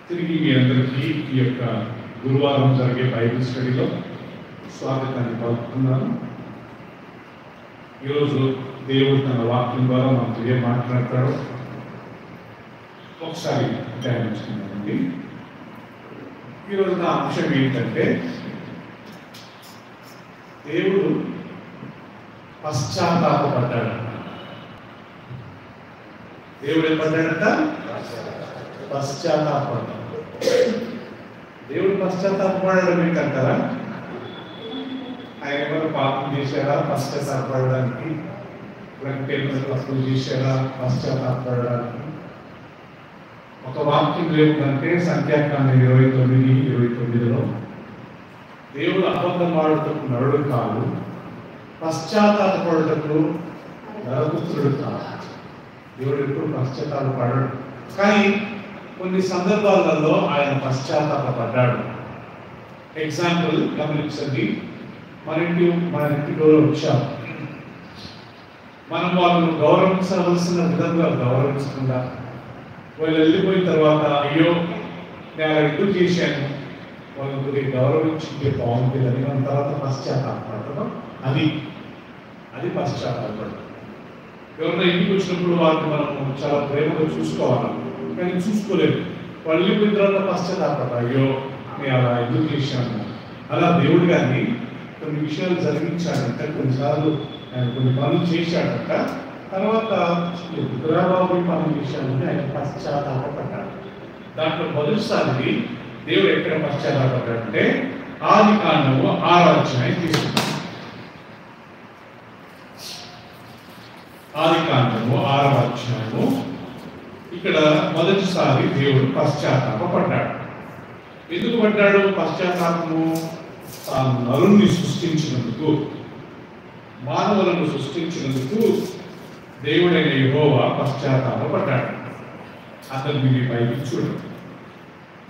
తిరిగి మీ అందరికీ ఈ యొక్క గురువారం జరిగే బైబిల్ స్టడీలో స్వాగతాన్ని పలుకుతున్నాను. ఈరోజు దేవుడు తన వాక్యం ద్వారా మనతో ఏం మాట్లాడతాడో ఒకసారి ధ్యానించుకున్నామండి. ఈరోజు నా అంశం ఏంటంటే, దేవుడు పశ్చాత్తాపడ్డాడు. దేవుడు ఏం పడ్డాడంట? పశ్చాత్తాపడ్డాడు. దేవుడు పశ్చాత్తాపడడం ఏంటంటారా? ఆయన ఏమైనా పాపం చేశారా పశ్చాత్తాపడడానికి? లేకపోతే ఏమైనా తప్పులు చేశారా పశ్చాత్తాపడడానికి? ఒక వాక్యం ఏమిటంటే సంఖ్యాకాండం 29:29లో దేవుడు అబద్ధం ఆడుటకు నరుడు కాదు, పశ్చాత్తాపడుటకు నరపుత్రుడు కాదు. దేవుడు ఎప్పుడు పశ్చాత్తాపడడు, కానీ కొన్ని సందర్భాలలో ఆయన పశ్చాత్తాపడ్డాడు. ఎగ్జాంపుల్ గమనించండి. మన ఇంటిలో వచ్చాం, మనం వాళ్ళను గౌరవించవలసిన విధంగా గౌరవించకుండా వాళ్ళు వెళ్ళిపోయిన తర్వాత అయ్యో నేను అలా ఎందుకు చేశాను, వాళ్ళని కొద్దిగా గౌరవించుంటే బాగుంటుంది అని మన తర్వాత పశ్చాత్తాపడటం, అది పశ్చాత్తాపడటం. ఎవరైనా ఇంటికి వచ్చినప్పుడు వాళ్ళని మనం చాలా ప్రేమగా చూసుకోవాలి, కానీ చూసుకోలేదు. వాళ్ళు వెళ్ళిపోయిన తర్వాత పశ్చాత్తాపడ, అయ్యో నేను అలా ఎందుకు చేశాను. అలా దేవుడు కానీ కొన్ని విషయాలు జరిగించాడంట, కొన్నిసార్లు ఆయన కొన్ని పనులు చేశాడంట. తర్వాత దురాబాబు పనులు చేశాడంటే ఆయన పశ్చాత్తాపడ్డాడు. దాంట్లో మొదటిసారి దేవుడు ఎక్కడ పశ్చాత్తాపడ్డాడంటే ఆదికాండము 6వ అధ్యాయం తీసుకున్నాడు. ఆదికాండము 6వ అధ్యాయము ఇక్కడ మొదటిసారి దేవుడు పశ్చాత్తాపడ్డాడు. ఎందుకు పడ్డాడు పశ్చాత్తాపము? తాను నరుణ్ణి సృష్టించినందుకు, మానవులను సృష్టించినందుకు దేవుడైన యెహోవా పశ్చాత్తాపడ్డాడు. అతను మీ పైకి చూడండి.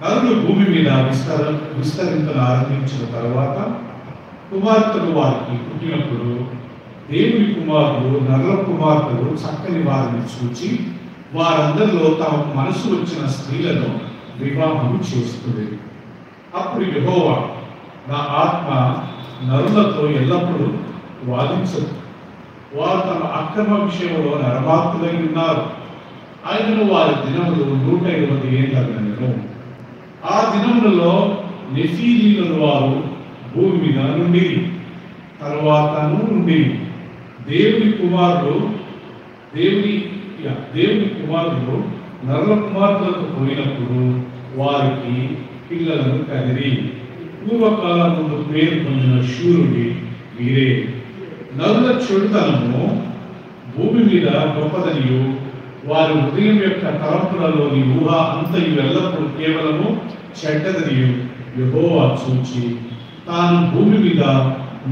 నరుడు భూమి మీద విస్తరించను ఆరంభించిన తర్వాత కుమార్తెలు వారికి పుట్టినప్పుడు దేవుని కుమారుడు నరుల కుమార్తెలు చక్కని వారిని చూచి వారందరిలో తమకు మనసు వచ్చిన స్త్రీలను వివాహం చేస్తుంది. అప్పుడు యెహోవా, నా ఆత్మ నరులతో ఎల్లప్పుడూ వాదించదు, వారు తమ అక్రమ విషయంలో నరమార్పులై ఉన్నారు. ఆయనను వారి దినములు 120 ఏళ్ళను. ఆ దినములలో నెఫీలీలను వారు భూమి మీద నుండి తరువాతను నుండి దేవుని కుమారుడు నరుల కుమార్తెలకు పోయినప్పుడు వారికి పిల్లలను కదిరి. పూర్వకాలం ముందు పేరు పొందిన శూరుడి వీరే. నరుల చెడుతనము భూమి మీద గొప్పదనియు వారి హృదయం యొక్క తలంపులలోని ఊహ అంతయు ఎల్లప్పుడూ కేవలము చెడ్డదనియు యెహోవా చూచి తాను భూమి మీద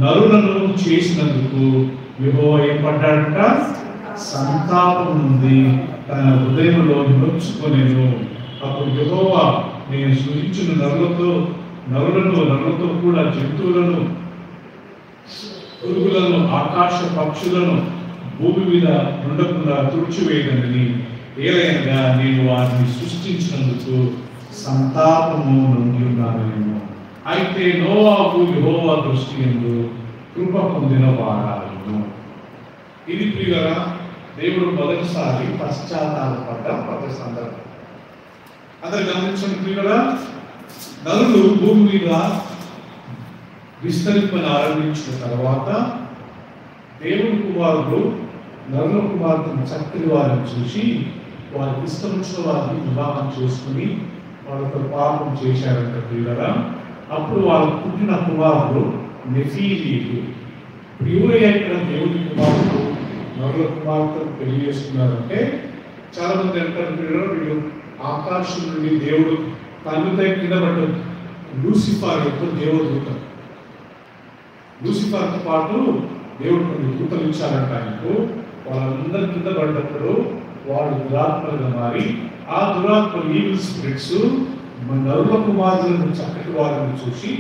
నరులను చేసినందుకు యెహోవా ఏం పడ్డాడంట? సంతాపం నుండి తన హృదయంలో నొచ్చుకొనెను. అప్పుడు యెహోవా, నేను సృజించిన నరులతో కూడా జంతువులను, పురుగులను, ఆకాశ పక్షులను భూమి మీద ఉండకుండా తుడిచివేయదని, ఏలైనగా నేను వారిని సృష్టించినందుకు సంతాపము నుండి ఉన్నాను. అయితే నోవాహు యెహోవా దృష్టి యందు కృప పొందిన వాడాలను. ఇది ప్రియులారా దేవుడు మొదటిసారి పశ్చాత్తాపడ్డ ఒక సందర్భం. అందరు గమనించండి ప్రియులారా, నరులు భూమి మీద విస్తరింపని ఆరంభించిన తర్వాత దేవుని కుమారుడు నరుల కుమార్తెను చక్కని వారిని చూసి వారికి ఇష్టం వచ్చిన వారిని వివాహం చేసుకుని వాళ్ళతో పాపం చేశారంట ప్రియులారా. అప్పుడు వాళ్ళకు పుట్టిన కుమారుడు నెఫీలీలు. ప్రియులైన దేవుని కుమారుడు నరుల కుమార్తెను పెళ్లి చేసుకున్నారంటే చాలా మంది అంటారు, వీళ్ళు ఆకాశం నుండి దేవుడు తన్నుపై కింద పడ్డాడు. లూసిఫర్ యొక్క దేవదూత. లూసిఫర్తో పాటు దేవుడు కొన్ని దూతలు ఇచ్చారంట ఆయనకు. వాళ్ళందరి కింద పడ్డప్పుడు వాళ్ళు దురాత్మలుగా మారి ఆ దురాత్మలు ఈవిల్ స్పిరిట్స్ నరుల కుమారులను చక్కటి వారిని చూసి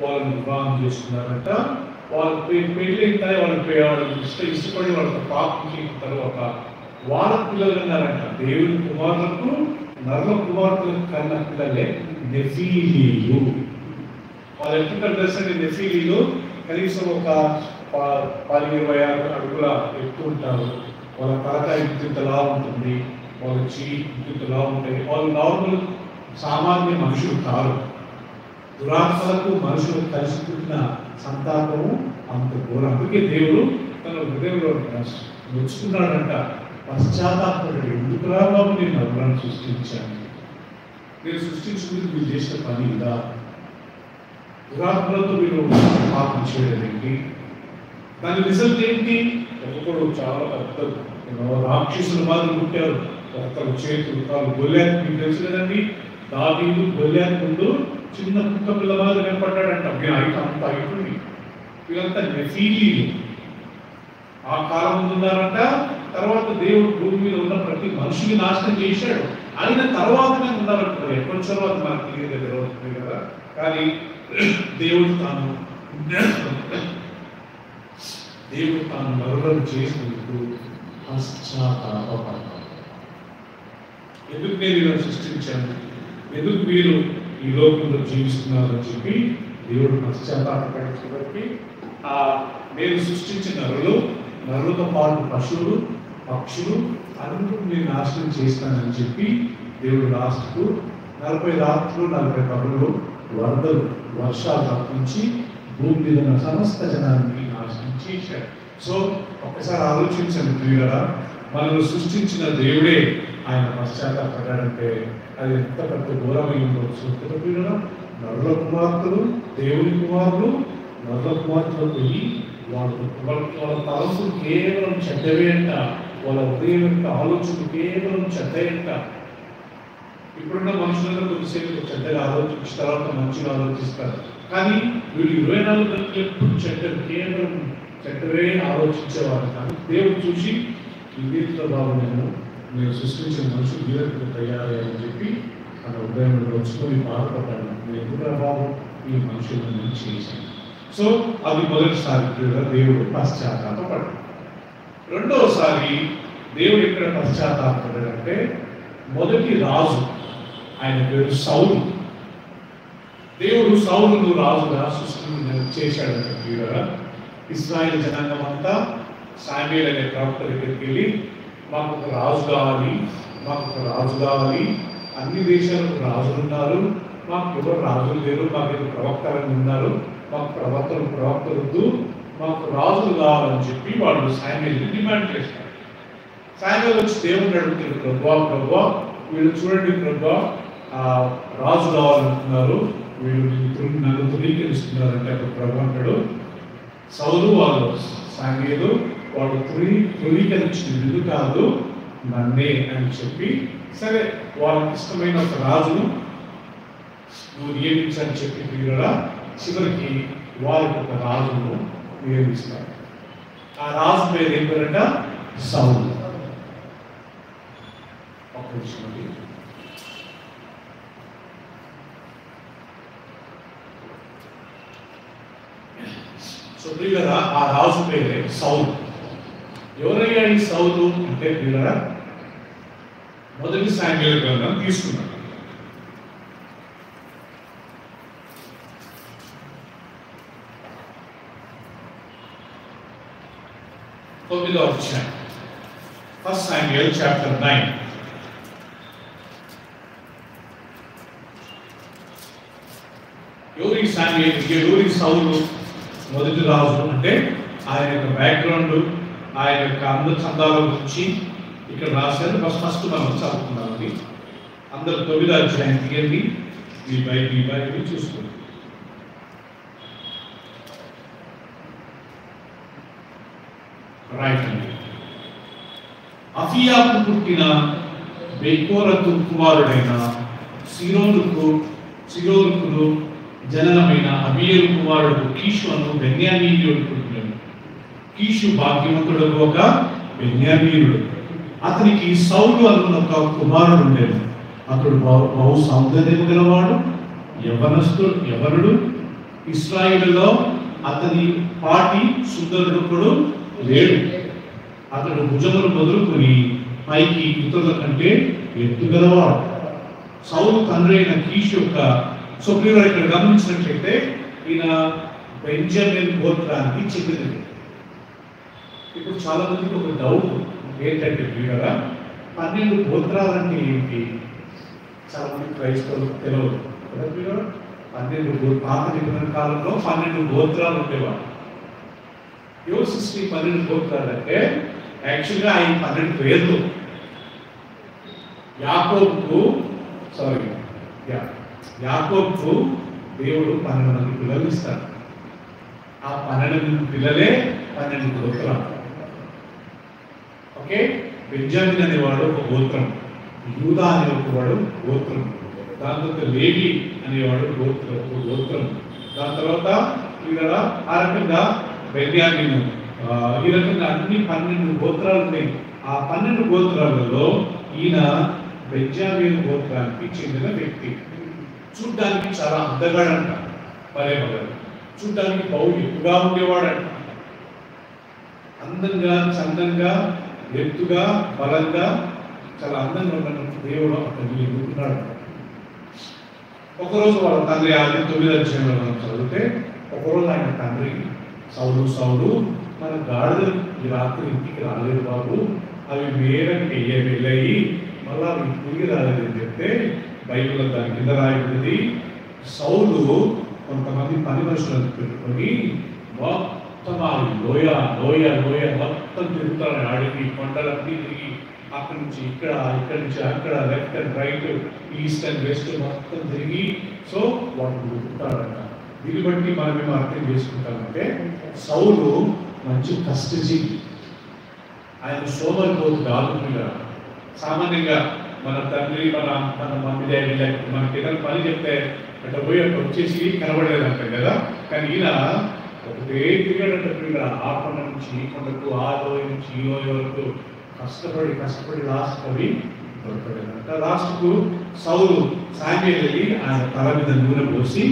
వాళ్ళని వివాహం చేసుకున్నారంట. వాళ్ళు పెళ్ళి అవుతాయి, వాళ్ళకి ఇష్టపడి వాళ్ళతో పాపం చేసిన తర్వాత వాళ్ళ పిల్లలు అన్నారంట, దేవుని కుమారులకు నరుల కుమార్తెలకు కన్న పిల్లలే నెఫీలీలు. వాళ్ళు ఎట్లుంటారు తెలుసండి? నెఫీలీలు కనీసం ఒక 10-20 అడుగుల ఎత్తు ఉంటారు. వాళ్ళ తలకాయ ఇంతలా ఉంటుంది, వాళ్ళ ఇంతలా ఉంటాయి. వాళ్ళు నార్మల్ సామాన్య మనుషులు కాదు. దురాత్మలకు మనుషులకు కలిసి పుట్టిన సంతానము అంత ఘోరం. అందుకే దేవుడు తన హృదయంలో నొచ్చుకున్నాడంట, పశ్చాత్తాపడు, ఎందుకురా బాబు నేను నరులను సృష్టించాను, నేను సృష్టించుకుంటూ మీరు చేసిన పని ఇదా, దురాత్మలతో మీరు పాపం చేయలేంటి, దాని రిజల్ట్ ఏంటి? ఒక్కొక్కడు చాలా పెద్ద రాక్షసుల మాదిరి పుట్టారు. ఒక్కరు చేతులు కాలు గొల్లాత్, మీకు తెలుసు కదండి, దావీదు గొల్లాత్ ముందు చిన్న కుక్క పిల్ల మాదిరి కనపడ్డాడంట. అంత అయిపోయింది. వీళ్ళంతా నెఫీలీలు. ఆ కాలం ముందున్నారంట. తర్వాత దేవుడు భూమి మీద ఉన్న ప్రతి మనిషిని నాశనం చేశాడు. అయిన తర్వాతనే ఉన్నారంటారు. ఎప్పటి తర్వాత మనకు తెలియదు కదా. కానీ దేవుడు తాను నరులను చేసినందుకు పశ్చాత్తాపపడ్డాడు. ఎందుకు నేను ఇలా సృష్టించాను, ఎందుకు మీరు ఈ లోకంలో జీవిస్తున్నారని చెప్పి దేవుడు పశ్చాత్తాపపడి, నేను సృష్టించిన నరులతో పాటు పశువులు, పక్షులు అందరూ నేను నాశనం చేస్తానని చెప్పి దేవుడు లాస్ట్కు 40 రాత్రులు 40 పగలు వరదలు వర్షాలు తప్పించి భూమి మీద ఉన్న సమస్త జనాన్ని నాశనం చేశాడు. సో ఒక్కసారి ఆలోచించండి ప్రియులారా, మనల్ని సృష్టించిన దేవుడే ఆయన పశ్చాత్తాపడ్డాడంటే అది ఎంత పెద్ద ఘోరమై ఉండవచ్చు కదా ప్రియులారా. నరుల కుమార్తెలు, దేవుని కుమారులు, నరుల కుమార్తెలు పోయి వాళ్ళ తలసులు కేవలం చెడ్డవే అంట, వాళ్ళ హృదయం యొక్క ఆలోచనలు కేవలం చెడ్డే అంట. ఇప్పుడున్న మనుషులందరూ కొద్దిసేపు చెడ్డగా ఆలోచించిన తర్వాత మంచిగా ఆలోచిస్తారు. కానీ వీళ్ళు 24 గంటలు ఎప్పుడు కేవలం చెడ్డవే ఆలోచించేవారు. కానీ దేవుడు చూసి ఈ వీటిలో బాబు నేను సృష్టించిన మనుషులు వీరకు తయారయ్యారని చెప్పి తన హృదయంలో వచ్చుకొని బాధపడ్డాను. నేను కూడా బాబు ఈ మనుషులను నేను చేశాను. సో అది మొదటిసారి దేవుడు పశ్చాత్తాపడ్డాడు. రెండవసారి దేవుడు ఎక్కడ పశ్చాత్తాపడ్డాడంటే, మొదటి రాజు ఆయన పేరు సౌలు. దేవుడు సౌలును రాజుగా చేశాడంటే ప్రియులారా, ఇశ్రాయేలు జనాంగం అంతా శామ్యూయేలు అనే ప్రవక్త దగ్గరికి వెళ్ళి, మాకు ఒక రాజు కావాలి, మాకు ఒక రాజు కావాలి, అన్ని దేశాలకు రాజులు ఉన్నారు, మాకు ఎవరు రాజులు లేరు, మాకు ప్రవక్తలు ఉన్నారు, మాకు ప్రవక్తలొద్దు, మాకు రాజులు కావాలని చెప్పి వాళ్ళు శామ్యూయేలుని డిమాండ్ చేస్తారు. శామ్యూయేలు వచ్చి దేవుడిని అడుగుతాడు, ప్రభువా వీళ్ళు చూడండి ప్రభువా, రాజు కావాలంటున్నారు, వీళ్ళు నన్ను ధృవీకరిస్తున్నారంటే అప్పుడు ప్రభు అంటాడు, సౌలు వాళ్ళు శామ్యూయేలు వాడు ధృవీకరించిన విధు కాదు నన్నే అని చెప్పి, సరే వాళ్ళకి ఇష్టమైన ఒక రాజును నువ్వు నియమించని చెప్పి వీరులా చివరికి వారికి ఒక రాజును నియమిస్తారు. ఆ రాజు పేరు ఏం పేరంట? సౌలు. ఒక్క విషయం, సో ప్రియులారా ఆ రాజు పేరే సౌలు. ఎవరయ్యా ఈ సౌలు అంటే ప్రియులారా, మొదటి శామ్యూయేలు గ్రంథం తీసుకున్నాం. First Samuel chapter 9. ఎవరి శామ్యూయేలు, ఎవరి సౌలు మొదటి రాజు అంటే ఆయన యొక్క బ్యాక్గ్రౌండ్, ఆయన యొక్క చందాల గురించి ఇక్కడ రాశారు. ఫస్ట్ మనం చదువుకున్నామండి. అందరు 9వ అధ్యాయం తీయండి, మీ బైబిల్ చూసుకోండి. రైట్ అండి. అఫియాకు పుట్టిన బెకోరతు కుమారుడైన సిరోలుకును జననమైన అబీయేలు కుమారుడు కీషు అను బెన్యామీనుడు పుట్టినాడు. కీషు భాగ్యవంతుడు ఒక బెన్యామీనుడు. అతనికి సౌలు అన్న ఒక కుమారుడు ఉండేది. అతడు బహు సౌందర్యము గలవాడు, యవనుడు, ఇశ్రాయేలులో అతని పాటి సుందరుడు లేడు. అతడు భుజములు మొదలుకొని పైకి ఇతరుల కంటే ఎత్తుగలవాడు. సౌలు తండ్రి అయిన కీష్ యొక్క మీరు ఇక్కడ గమనించినట్లయితే ఈయన బెంజమిన్ గోత్రానికి చెందినది. ఇప్పుడు చాలా మందికి ఒక డౌట్ ఏంటంటే ప్రియులారా, 12 గోత్రాలంటే ఏంటి? చాలా మంది క్రైస్తవులకు తెలియదు కదా ప్రియులారా. 12 పాత నిబంధన కాలంలో 12 గోత్రాలు ఉండేవాడు. యోసేపు 12 గోత్రాలు అంటే యాక్చువల్గా ఆయన 12 పేర్లు. యాకోబుకు దేవుడు 12 మంది పిల్లలు ఇస్తాడు. ఆ 12 మంది పిల్లలే 12 గోత్రాలు. ఓకే, బెంజమిన్ అనేవాడు ఒక గోత్రం, యూదా అనేవాడు గోత్రం, దాని తర్వాత లేవి అనేవాడు ఒక గోత్రం, దాని తర్వాత ఇలా ఆ రకంగా బెన్యామీను, ఈ రకంగా అన్ని 12 గోత్రాలు ఉన్నాయి. ఆ 12 గోత్రాలలో ఈయన బెంజమిన్ గోత్రానికి చెందిన వ్యక్తి. చూడ్డానికి చాలా అందగాడంట, పరేమగాడు. చూడ్డానికి బహు ఎక్కువగా ఉండేవాడంట. అందంగా, చందంగా, ఎత్తుగా, బలంగా, చాలా అందంగా ఉన్న దేవుడు అతన్ని ఎన్నుకున్నాడు. ఒకరోజు వాళ్ళ తండ్రి 9వ అధ్యాయంలో మనం చదివితే, ఒకరోజు ఆయన తండ్రి సౌలు మన గాడిదలు ఈ రాత్రి ఇంటికి రాలేదు బాబు, అవి మేరకు వెళ్ళాయి, మళ్ళా అవి తిరిగి రాలేదని చెప్తే బైబిల్లో దాని కింద రాయబడింది, సౌలు కొంతమంది పని మనుషులను పెట్టుకొని మొత్తం ఆ లోయ మొత్తం తిరుగుతాడు. ఆడికి కొండలన్నీ తిరిగి అక్కడి నుంచి ఇక్కడి నుంచి అక్కడ, left and right, east and west మొత్తం తిరిగి సో వాడు దొరుకుతాడంట. దీన్ని బట్టి మనం ఏమో అర్థం చేసుకుంటామంటే సౌలు మంచి కష్టజీవి, ఆయన సోమరిపోతు కాదు. సామాన్యంగా మన తండ్రి మన మమ్మీ డాడీ లేకపోతే మనకి ఏదైనా పని చెప్తే అట్లా పోయి అక్కడ వచ్చేసి కనబడలేదంటాం కదా. కానీ ఈయన ఒకటే తిరిగాడంట పిల్లలు, ఆ కొండ నుంచి ఈ కొండకు, ఆ లోయ నుంచి ఈ లోయ వరకు కష్టపడి లాస్ట్ అవి దొరకలేదంట. లాస్ట్కు సౌలు సామ్యూయేలు వెళ్ళి ఆయన తల మీద నూనె పోసి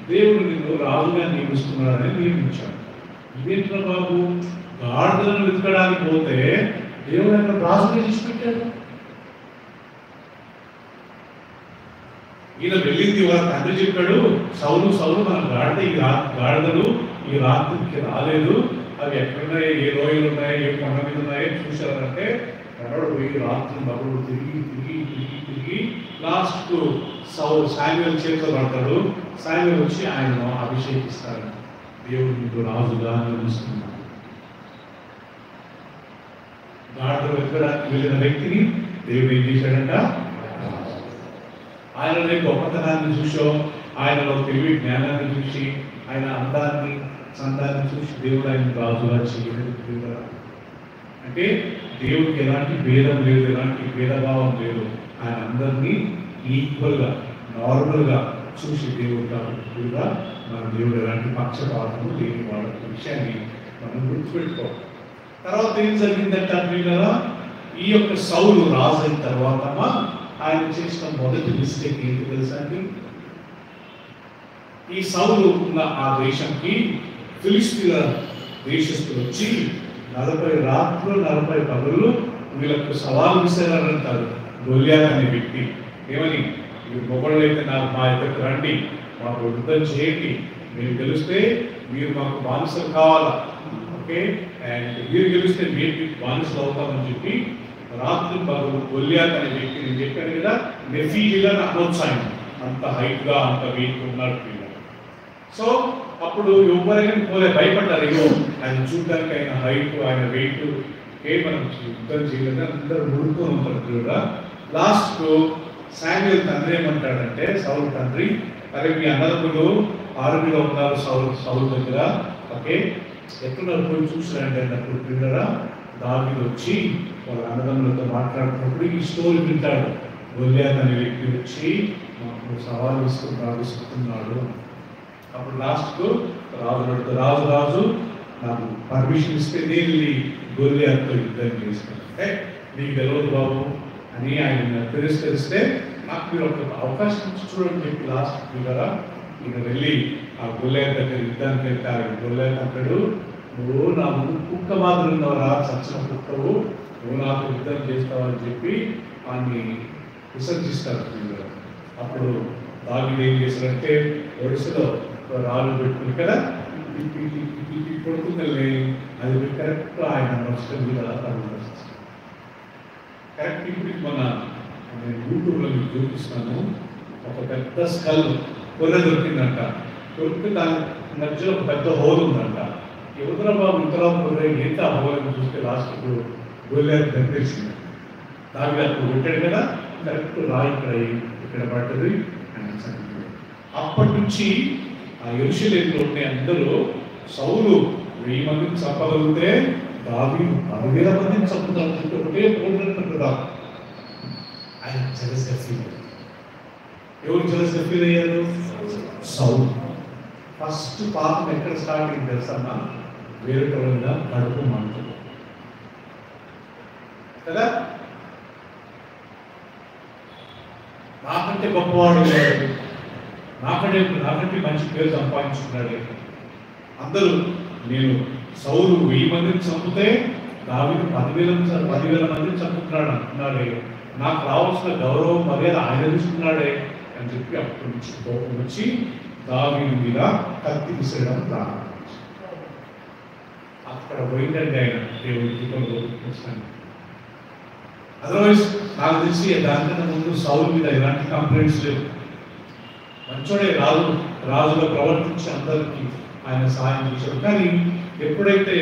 దేవుడు నిన్ను రాజుగా నియమిస్తున్నాడని నియమించాడు. ఇదేంటో బాబు, గాడిదలను వెతకడానికి పోతే దేవుడు ఆయన రాజుగా చేసి పెట్టాడు. ఈయన వెళ్ళింది వాళ్ళ తండ్రి చెప్పాడు, సౌలు మన గాడిదలు ఈ రాత్రికి రాలేదు, అవి ఎక్కడున్నాయి, ఏ లోయలు ఉన్నాయి, ఏ కొండ మీద ఉన్నాయో చూశారంటే కనబడు పోయి రాత్రి మగుడు తిరిగి లాస్ట్కు సామ్యూయేలు చేతిలో పడతాడు. సామ్యూయేలు వచ్చి ఆయన అభిషేకిస్తాడు, దేవుడు మీకు రాజుగా నిలుస్తున్నాడు. గాడిదలు వెతకడానికి వెళ్ళిన వ్యక్తిని దేవుడు ఏం చేశాడంట, ఆయనలో గొప్పతనాన్ని చూసో, ఆయనలో తెలివి జ్ఞానాన్ని చూసి, ఆయన అందాన్ని చందాన్ని చూసి దేవుడు ఆయన రాజుగా చేయలేదు. అంటే దేవుడికి ఎలాంటి భేదం లేదు, ఎలాంటి భేదభావం లేదు. ఆయన అందరినీ ఈక్వల్గా, నార్మల్గా చూసి దేవుడు కాబట్టి మన దేవుడు ఎలాంటి పక్షపాతం లేని వాడు విషయాన్ని మనం గుర్తుపెట్టుకోవాలి. తర్వాత ఏం జరిగిందంటే ప్రియులారా, ఈ యొక్క సౌలు రాజు అయిన తర్వాత ఆయన చేసిన మొదటి మిస్టేక్ ఏంటి తెలుసా అండి? ఈ సౌలు ఉన్న ఆ దేశంకి ఫిలిస్తీన్ల దేశస్తులు వచ్చి 40 రాత్రులు 40 పగళ్ళు వీళ్ళకు సవాలు విసిరారంటారు. గొల్యాత్ అనే వ్యక్తి ఏమని, మీరు మొగళ్ళు అయితే మా ఇద్దరికి రండి, మాకు యుద్ధం చేయండి, మీరు గెలిస్తే మీరు మాకు బానిసలు కావాలా, ఓకే, అండ్ మీరు గెలిస్తే మీకు బానిసలు అవుతామని చెప్పి రాత్రి పగలు గొల్యాత్ అనే వ్యక్తి, నేను చెప్పాను కదా, నెఫీగా అనొచ్చాయన, అంత హైట్గా అంత వెయిట్ ఉన్నాడు. సో అప్పుడు ఎవరైనా పోలే, భయపడ్డారు. ఏమో ఆయన చూడడానికి, ఆయన హైట్, ఆయన వెయిట్, మనం యుద్ధం చేయలేదు, అందరూ ముడుకొని ఉంటారు కూడా. లాస్ట్కు శామ్యూయేలు తండ్రి ఏమంటాడంటే, సౌలు తండ్రి, అరే మీ అన్నదమ్ములు ఆర్మీలో ఉన్నారు సౌలు దగ్గర, ఓకే, ఎక్కడున్నారు పోయి చూసిరండి అన్నప్పుడు పిల్లరా దావీదు వచ్చి వాళ్ళ అన్నదమ్ములతో మాట్లాడుతున్నప్పుడు ఈ స్టోరీ వింటాడు. గొల్యాత్ అనే వ్యక్తి వచ్చి మాకు సవాలు ఇస్తున్నాడు. అప్పుడు లాస్ట్కు రాజు నాకు పర్మిషన్ ఇస్తే నేను గొల్యాత్తో యుద్ధం చేస్తాను, అంటే నీకు తెలియదు బాబు అని ఆయన తిరస్కరిస్తే నాకు మీరు ఒక అవకాశం ఇచ్చి చూడండి చెప్పి లాస్ట్ కదా ఈయన వెళ్ళి ఆ గొల్లియాతు దగ్గర యుద్ధానికి వెళ్తే ఆ గొల్లియాతు అంటాడు, నువ్వు నా ముందు కుక్క మాదిరి ఉన్నావురా, చచ్చిన కుక్కవు, నువ్వు నాకు యుద్ధం చేస్తావని చెప్పి వాడిని విసర్జిస్తారు. అప్పుడు దావీదు ఏం చేశారంటే ఒడిసెలో రాళ్ళు పెట్టుకుని కదా కొడుతుందని అది కరెక్ట్ ఆయన నష్టం మీద కరెక్ట్. ఇప్పుడు నేను యూట్యూబ్లో మీకు చూపిస్తాను. ఒక పెద్ద స్కల్ కొర్ర దొరికిందంట. దొరికితే దాని మధ్యలో ఒక పెద్ద హోల్ ఉందంట. యువతరా బాబు ఇతర కొర్ర ఏంటి ఆ హోల్ అని చూస్తే లాస్ట్కు గొల్లియాతు కనిపించింది. దావీదు అప్పుడు కొట్టాడు కదా, కరెక్ట్ రాయి ఇక్కడ పడ్డది. అప్పటి నుంచి ఆ యెరూషలేములో ఉండే అందరూ సౌలు 1000 మందిని చంపగలిగితే దావీదు 10,000 మందిని చంపుతాడు. ఒకటే పోటీ ఆయన జలస్గా ఫీల్ అయ్యారు. ఎవరు జలస్గా ఫీల్ అయ్యారు? సౌలు. ఫస్ట్ పాపం ఎక్కడ స్టార్ట్ అయింది తెలుసమ్మా? వేరే మీద కడుపు మంట కదా. నాకంటే గొప్పవాడు లేడు, నాకంటే మంచి పేరు సంపాదించుకున్నాడు. అందరూ నేను సౌలు 1000 మందిని చంపితే దావీదు 10,000 మందిని చంపుతున్నాడు అంటున్నాడే, నాకు రావాల్సిన గౌరవం మర్యాద ఆయన తీసుకున్నాడే అని చెప్పి అప్పటి నుంచి కోపం వచ్చి దావీదు మీద కత్తి విసరడం ప్రారంభించాడు. అక్కడ పోయిందండి ఆయన దేవుడి దీపంలో వచ్చాను. అదర్వైజ్ నాకు తెలిసి దానికన్నా ముందు సౌలు మీద ఎలాంటి కంప్లైంట్స్ లేవు. మంచోడే, రాజుగా ప్రవర్తించి అందరికీ ఆయన సాయం చేశాడు. కానీ ఎప్పుడైతే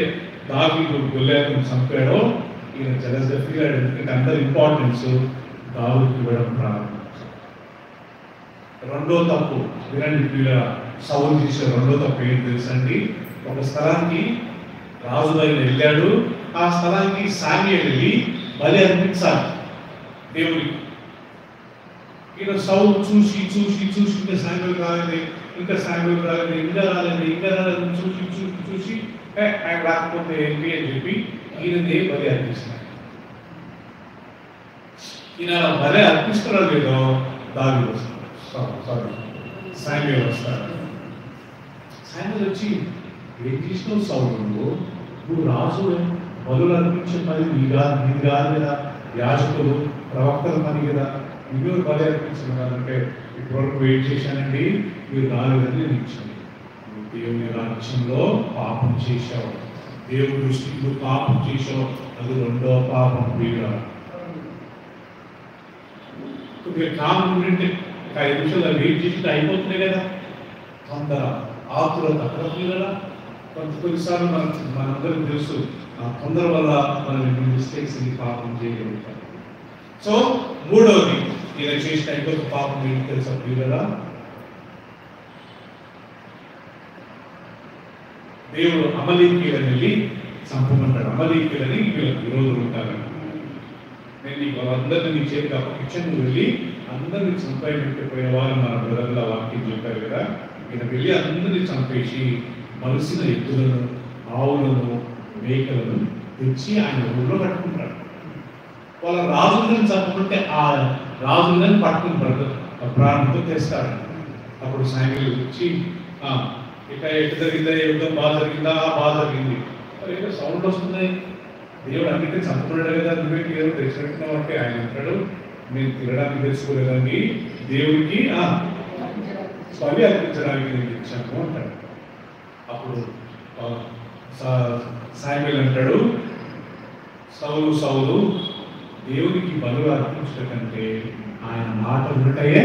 దావీదు గొల్లియాతును చంపాడో ఈయన జలస్గా ఫీల్ అయ్యాడు. ఎందుకంటే అందరి ఇంపార్టెన్స్ దావీదుకి ఇవ్వడం ప్రారంభించాడు. రెండో తప్పు వినండి వీళ్ళ సౌలు చేసే రెండో తప్పు ఏంటి తెలుసండి? ఒక స్థలానికి రాజు ఆయన వెళ్ళాడు. ఆ స్థలానికి సామ్యుయేలు వెళ్ళి బలి అర్పించాలి దేవుడికి. ఈయన సౌలు చూసి ఇంకా సామ్యుయేలు రాలేదు, ఇంకా రాలేదు చూసి ఆయన రాకపోతే ఏంటి అని చెప్పి ఈయనదే బలి అర్పిస్తున్నాడు. ఈయన బలి అర్పిస్తున్నాడు లేదో దావీదు వస్తాడు, సామ్యుయేలు వస్తాడు. సామ్యుయేలు వచ్చి ఏం చేసినావు సౌలు, నువ్వు రాజు, బలులు అర్పించే పని నీది కాదు కదా, యాజకులు ప్రవక్తల పని కదా, మీరు బలి అర్పించాలంటే ఇప్పటివరకు వెయిట్ చేశానండి, మీరు రాలేదని నేను ఇచ్చాను. నువ్వు దేవుని రాజ్యంలో పాపం చేశావు, దేవుడి దృష్టిలో పాపం చేశావు, అది రెండో పాపం. వీరా కొద్దిగా కాలం ఉంటే 5 నిమిషాలు వెయిట్ చేసి అయిపోతున్నాయి కదా, తొందర ఆతురత అక్కడ కదా. కొన్నిసార్లు మనందరికీ తెలుసు ఆ తొందర వల్ల మనం మిస్టేక్స్ పాపం చేయగలుగుతాం. సో మూడవది ఈయన చేసిన ఇంకొక పాపం ఏంటి తెలుసా ప్రియులారా? దేవుడు అమలీకీయులను వెళ్ళి చంపమంటాడు. అమలీకీయులని వీళ్ళకి విరోధులు ఉంటారని. నేను వాళ్ళందరినీ నీ చేతికి అప్పగించాను, నువ్వు వెళ్ళి అందరినీ చంపేయబెట్టిపోయిన వాళ్ళు మన బ్రదర్ల వాక్యం చెప్పారు కదా. ఈయన వెళ్ళి అందరినీ చంపేసి మలిసిన ఎద్దులను, ఆవులను, మేకలను తెచ్చి ఆయన ఊళ్ళో కట్టుకుంటాడు. వాళ్ళ రాజులను చంపుకుంటే ఆ రాజులను పట్టుకుని ప్రాణంతో తెస్తాడు. అప్పుడు సాయంత్రం వచ్చి ఇక ఎటు జరిగిందా, యుద్ధం బాగా జరిగిందా? బాగా జరిగింది. మరి ఏదో సౌండ్ వస్తున్నాయి, దేవుడు అన్నింటినీ చంపుకున్నాడు కదా, నువ్వేంటి ఏదో తెచ్చినట్టున్నావు అంటే ఆయన అంటాడు, నేను తినడానికి తెలుసుకోలేదండి, దేవుడికి బలి అర్పించడానికి నేను ఇచ్చాను అంటాడు. అప్పుడు సామ్యుయేలు అంటాడు, సౌలు దేవునికి బలులు అర్పించడం కంటే ఆయన మాట వినటయే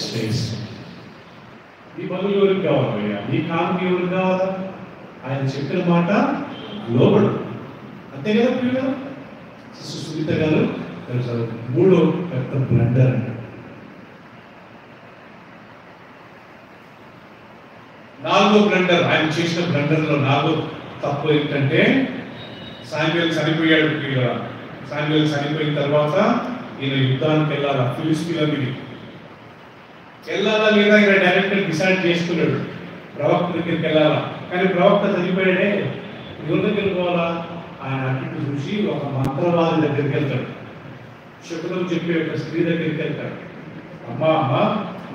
శ్రేష్టం. ఈ బలులు ఎవరికి కావాలయ్యా? నీ కానుక ఎవరికి కావాలా? ఆయన చెప్పిన మాట లోబడు, అంతే కదా పిల్లలు. సునీత గారు తెలుసు. మూడో పెద్ద బ్లండర్ అంటారు. 4వ బ్లండర్, ఆయన చేసిన బ్లండర్లో 4వ తప్పు ఏంటంటే సామ్యుయేలు చనిపోయాడు. సామ్యుయేలు చనిపోయిన తర్వాత ఈయన యుద్ధానికి వెళ్ళాలా, ఫిలిష్తీయుల మీదకి వెళ్ళాలా లేదా ఈయన డైరెక్ట్ డిసైడ్ చేసుకున్నాడు, ప్రవక్త దగ్గరికి వెళ్ళాలా. కానీ ప్రవక్త చనిపోయాడే, ఎవరి దగ్గరికి పోవాలా? ఆయన అటు చూసి ఒక మంత్రవాది దగ్గరికి వెళ్తాడు, శకునం చెప్పే ఒక స్త్రీ దగ్గరికి వెళ్తాడు. అమ్మా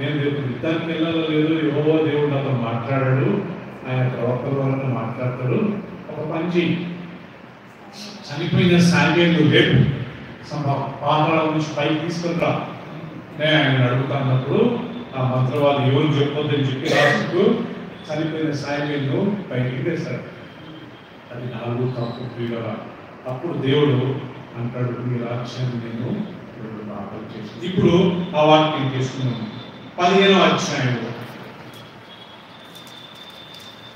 నేను రేపు యుద్ధానికి వెళ్ళాలో లేదు, యెహోవా దేవుడు నాతో మాట్లాడాడు, ఆయన ప్రవక్తల ద్వారా మాట్లాడతాడు, ఒక పని చెయ్యి, చనిపోయిన శామ్యూయేలు రేపు పాతాళం నుంచి పైకి తీసుకుని రా, నేను ఆయన అడుగుతున్నప్పుడు ఆ మంత్రవాది ఎవరు చెప్పొద్దని చెప్పి రాసుకు చనిపోయిన శామ్యూయేలును పైకి తెస్తాడు. అది 4 తప్పు క్రియల. అప్పుడు దేవుడు అంటాడు, మీ రాజ్యాన్ని నేను ఇప్పుడు బాగా చేసి. ఇప్పుడు ఆ వాక్యం తీసుకున్నాము 15వ అధ్యాయంలో,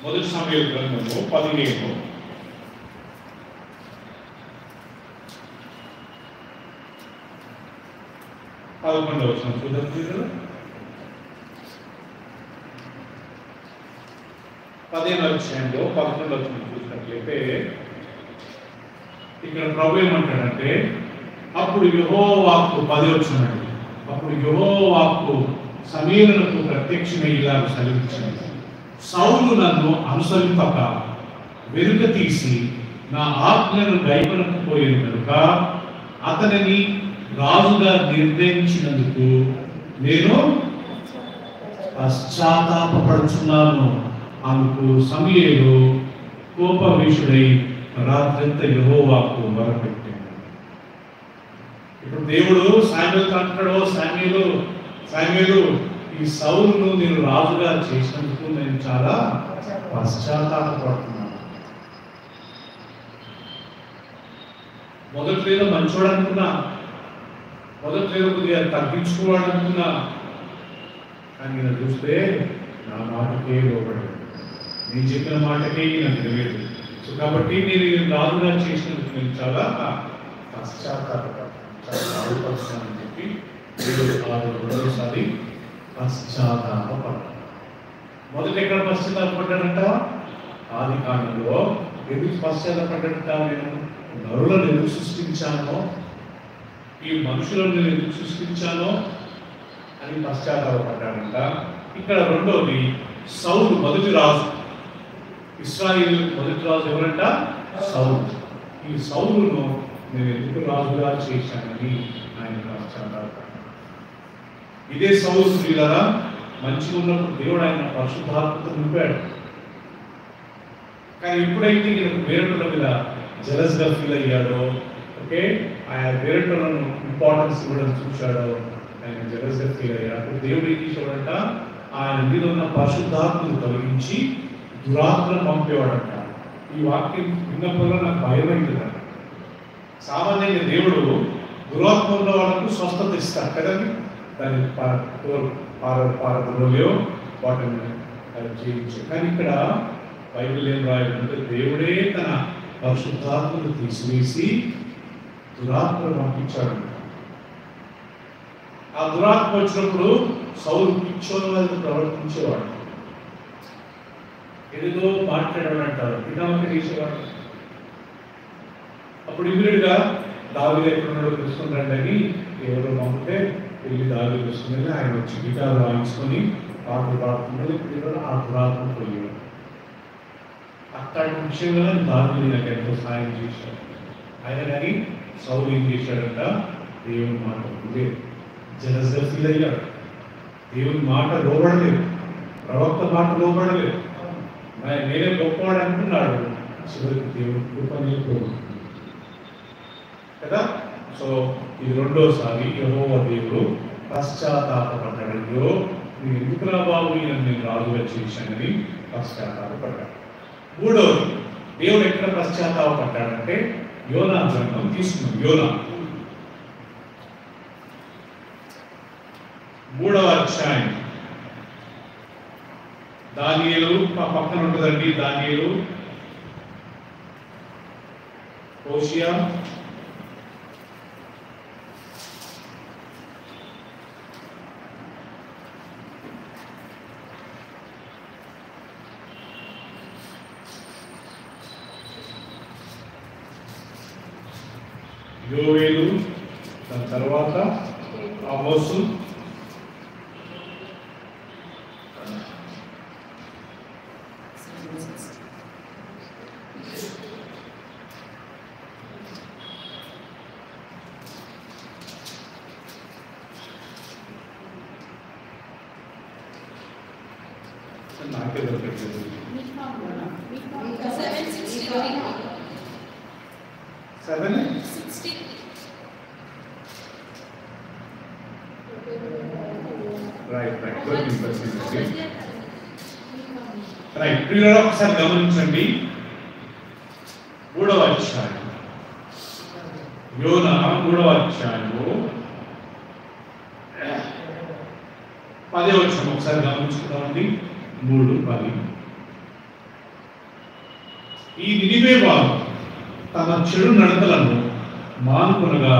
మొదటి సమూయేలు గ్రంథంలో 15 11వ వచనం చూద్దాం. 15వ అధ్యాయంలో 11వ వచనం చూసినట్లయితే ఇక్కడ ప్రభు ఏమంటాడంటే, అప్పుడు యెహోవా వాక్కు 10వ వచనం అండి, అప్పుడు యెహోవా వాక్కు సమూయేలునకు ప్రత్యక్షమై ఇలా సెలవిచ్చినది, సౌలు నన్ను అనుసరింపక వెనుక తీసి నా ఆజ్ఞను గైకొనకపోయేది కనుక అతనిని రాజుగా నిర్ణయించినందుకు నేను పశ్చాత్తాపపడుచున్నాను అందుకు సమూయేలు కోపవిషుడై రాత్రంతా యెహోవాకు మొరపెట్టాడు. ఇప్పుడు దేవుడు శామ్యూయేలుతో అంటాడు, శామ్యూయేలు ఈ సౌలును నేను రాజుగా చేసినందుకు నేను చాలా పశ్చాత్తాపడుతున్నాను. మొదట్లో మంచోడు అనుకున్నా, మొదట్లో కొద్దిగా తగ్గించుకోవాడు అనుకున్నా, కానీ నేను చూస్తే నా మాటకే లోబడి నేను చెప్పిన మాటకే నాకు తెలియదు. సో కాబట్టి నేను రాజుగా చేసినందుకు నేను చాలా పశ్చాత్తాపడుతున్నానని చెప్పి రెండోసారి పశ్చాత్తాపడ్డాడు. మొదట ఎక్కడ పశ్చాత్తాపడ్డాడంట? ఆది కాలంలో. ఎందుకు పశ్చాత్తాపడ్డాడంట? నేను నరులను ఎందుకు సృష్టించానో, ఈ మనుషులను నేను ఎందుకు సృష్టించానో అని పశ్చాత్తాపడ్డాడంట. ఇక్కడ రెండోది సౌలు మొదటి రాజు, ఇశ్రాయేలు మొదటి రాజు ఎవరంట? సౌలు. ఈ సౌలును నేను ఎందుకు రాజుగా చేశానని ఆయన పశ్చాత్తాపడ్డాడు. ఇదే సౌలు స్త్రీలారా మంచిగా ఉన్నప్పుడు దేవుడు ఆయన పరిశుద్ధాత్మతో నింపాడు. కానీ ఎప్పుడైతే వేరేటోళ్ళ మీద జెలస్గా ఫీల్ అయ్యాడో, ఓకే, ఆయన వేరేటోళ్ళను ఇంపార్టెన్స్ ఇవ్వడం చూశాడో, ఆయన జెలస్గా ఫీల్ అయ్యాడు. అప్పుడు దేవుడు ఏం చేసేవాడంట? ఆయన మీద ఉన్న పరిశుద్ధాత్మను తొలగించి దురాత్మను పంపేవాడంట. ఈ వాక్యం విన్నప్పుడు నాకు భయమైందంట. సామాన్యంగా దేవుడు దురాత్మ ఉన్న వాళ్ళకు స్వస్థత ఇస్తాడు కదండి, దాన్ని పారద్రోలో వాటిని జీవించాడు. కానీ ఇక్కడ బైబిల్ ఏం రాయాలంటే దేవుడే తన పరిశుద్ధాత్మను తీసివేసి దురాత్మను పంపించాడు. ఆ దురాత్మ వచ్చినప్పుడు సౌలు పిచ్చోని వాళ్ళని ప్రవర్తించేవాడు, ఏదో మాట్లాడాడు అంటారు, పితామహ చేసేవాడు. అప్పుడు ఇమ్మీడియట్గా దావీదు ఎక్కడున్నాడో తెలుసుకుని రండి అని ఎవరో పంపితే వెళ్ళి దావీదు తెలుసుకుని ఆయన వచ్చి గిటారు వాయించుకొని పాటలు పాడుతున్నాడు. ఇప్పుడు ఆ దురాత్మ పోయాడు. అట్లాంటి విషయంలో దావీదు నాకు ఎంతో సాయం చేశాడు. ఆయన కానీ సౌలు ఏం చేశాడంట? దేవుని మాట లేదు, జలస్గా ఫీల్ అయ్యాడు. దేవుని మాట లోబడలేదు, ప్రవక్త మాట లోబడలేదు. నేనే గొప్పవాడు అనుకున్నాడు. చివరికి దేవుడు కృపనే కోరుకుంది కదా. సో ఇది రెండోసారి యెహోవా దేవుడు పశ్చాత్తాపడ్డాడు. నేను ఎందుకురా బాబు నేను రాజుగా చేశానని పశ్చాత్తాపడ్డాడు. మూడోది దేవుడు ఎక్కడ పశ్చాత్తాపడ్డాడంటే యోనా గ్రంథం తీసుకున్నాం. యోనా 3వ అధ్యాయం. దానియేలు పక్కన ఉంటుందండి. దానియేలు, హోషేయ, యోవేలు, దాని తర్వాత ఆమోసు, నాకే దొరకట్లేదు. 760 రైట్. ప్రియులారా ఒకసారి గమనించండి. 3వ అధ్యాయం యోనా 3వ అధ్యాయము 10వ వచనం ఒకసారి గమనించుకుందామండి. 3:10 ఈ నినివే వారు తమ చెడు నడతలను మానుకొనగా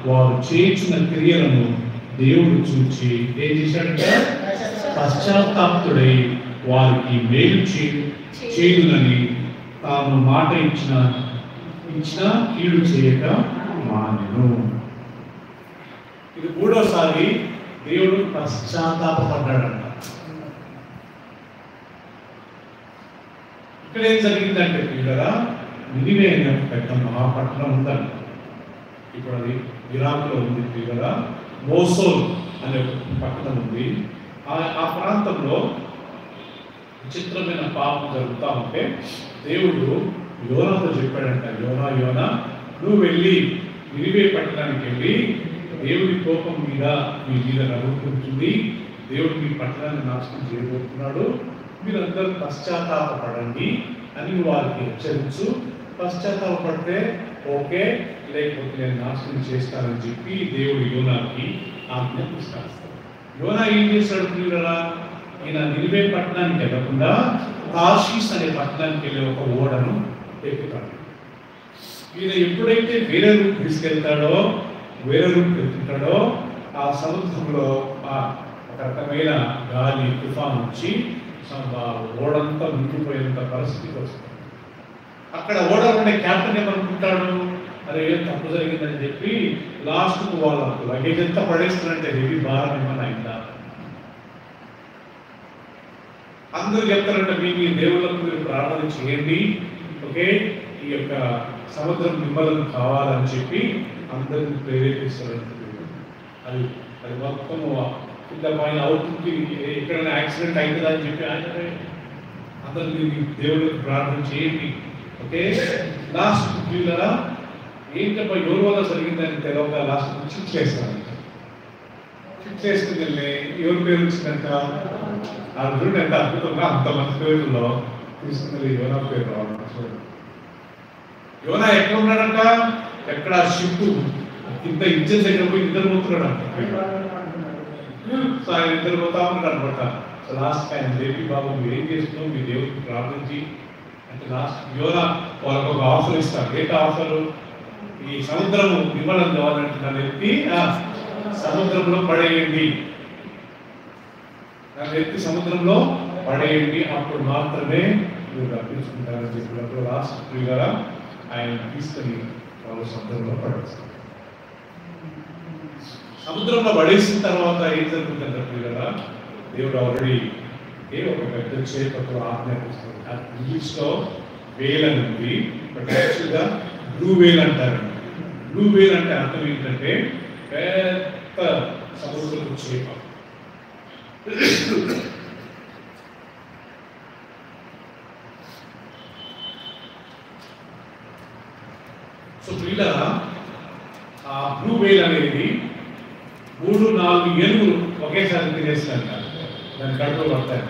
వారు చేయించిన క్రియలను దేవుడు చూచి ఏం చేశాడంటే పశ్చాత్తాపుడై వారికి మేలు చేయునని తాను మాట ఇచ్చిన కీడు చేయక మానెను. ఇది 3వసారి దేవుడు పశ్చాత్తాపడ్డాడంట. ఇక్కడ ఏం జరిగిందంటే పిల్లరా, నినివే అనే పెద్ద మహాపట్టణం ఉందండి. ఇప్పుడు అది ఇరాక్లో ఉంది పిల్లరా. మోసోల్ అనే పట్టణం ఉంది. ఆ ప్రాంతంలో విచిత్రమైన పాపం జరుగుతూ ఉంటే దేవుడు యోనాతో చెప్పాడంట, యోనా నువ్వు వెళ్ళి నినివే పట్టణానికి వెళ్ళి దేవుడి కోపం మీ మీద రగులుకుంటుంది, దేవుడు మీ పట్టణాన్ని నాశనం చేయబోతున్నాడు, మీరందరూ పశ్చాత్తాపడండి అని వారికి హెచ్చరించు. పశ్చాత్తాపడితే ఓకే, లేకపోతే నేను నాశనం చేస్తానని చెప్పి దేవుడు యోనాకి ఆజ్ఞాపిస్తాడు. యోనా ఏం చేశాడు ప్రియులారా? ఈయన నినివే పట్టణానికి వెళ్ళకుండా తార్షీష్ అనే పట్టణానికి వెళ్ళే ఒక ఓడను ఎక్కుతాడు. ఈయన ఎప్పుడైతే వేరే రూట్ తీసుకెళ్తాడో ఆ సముద్రంలో ఒక రకమైన గాలి తుఫాన్ వచ్చి ఓడంతా మునిగిపోయేంత పరిస్థితికి వస్తుంది. అక్కడ ఓడ ఉండే క్యాప్టెన్ ఏమనుకుంటాడు, అరే ఏం తప్పు జరిగిందని చెప్పి లాస్ట్కు వాళ్ళ లగేజ్ ఎంత పడేస్తున్నట్టే హెవీ భారం ఏమన్నా అయిందా. అందరూ చెప్తారంటే మీ దేవుళ్ళకు మీరు ప్రార్థన చేయండి, ఓకే, ఈ యొక్క సముద్రం నిమ్మలం కావాలని చెప్పి అందరిని ప్రేరేపిస్తారంటే అది మొత్తం కింద పైన అవుతుంది, ఎక్కడైనా యాక్సిడెంట్ అవుతుందా అని చెప్పి ఆయన అందరూ దేవుళ్ళకి ప్రార్థన చేయండి, ఓకే. లాస్ట్ పిల్లరా ఏంటప్ప ఎవరి వల్ల జరిగిందని తెలవక లాస్ట్ చిట్ చేస్తాను. చిట్ చేసుకుని వెళ్ళి ఎవరి పేరు వచ్చినాక అర్జునుడు ఎంత అద్భుతంగా అంతమంది పేరులో తీసుకుని యోనా పేరు రావడం. యోనా ఎక్కడ ఉన్నాడంట? ఎక్కడ షిప్ ఇంత ఇంజన్ దగ్గర పోయి నిద్రపోతున్నాడంట. సో ఆయన నిద్రపోతా ఉన్నాడు అనమాట. సో లాస్ట్ ఆయన దేవి బాబు మీరు ఏం చేస్తున్నావు, మీ దేవుడికి ప్రార్థించి అంటే లాస్ట్ యోనా వాళ్ళకు ఒక ఆఫర్ ఇస్తారు. ఏంటి ఆఫరు? ఈ సముద్రము నిమ్మలం కావాలంటే నన్ను ఎత్తి సముద్రంలో పడేయండి, సముద్రంలో పడేయండి, అప్పుడు మాత్రమే మీరు రప్పించుకుంటారని చెప్పినప్పుడు లాస్ట్ ప్రియులారా ఆయన తీసుకొని వాళ్ళు సముద్రంలో పడేస్తారు. సముద్రంలో పడేసిన తర్వాత ఏం జరుగుతుందంటే ప్రియులారా, దేవుడు ఆల్రెడీ ఒక పెద్ద చేపతో ఆజ్ఞాపిస్తాడు. ఇంగ్లీష్లో వేల్ అని ఉంది, బట్ యాక్చువల్గా బ్లూ వేల్ అంటారండి. బ్లూ వేల్ అంటే అర్థం ఏంటంటే పెద్ద సముద్రపు చేప. సో పిల్లరా ఆ బ్లూ వేల్ అనేది 3-4 ఏనుగులు ఒకేసారి తినేస్తాను, దాని కడుపులో పడతాయి.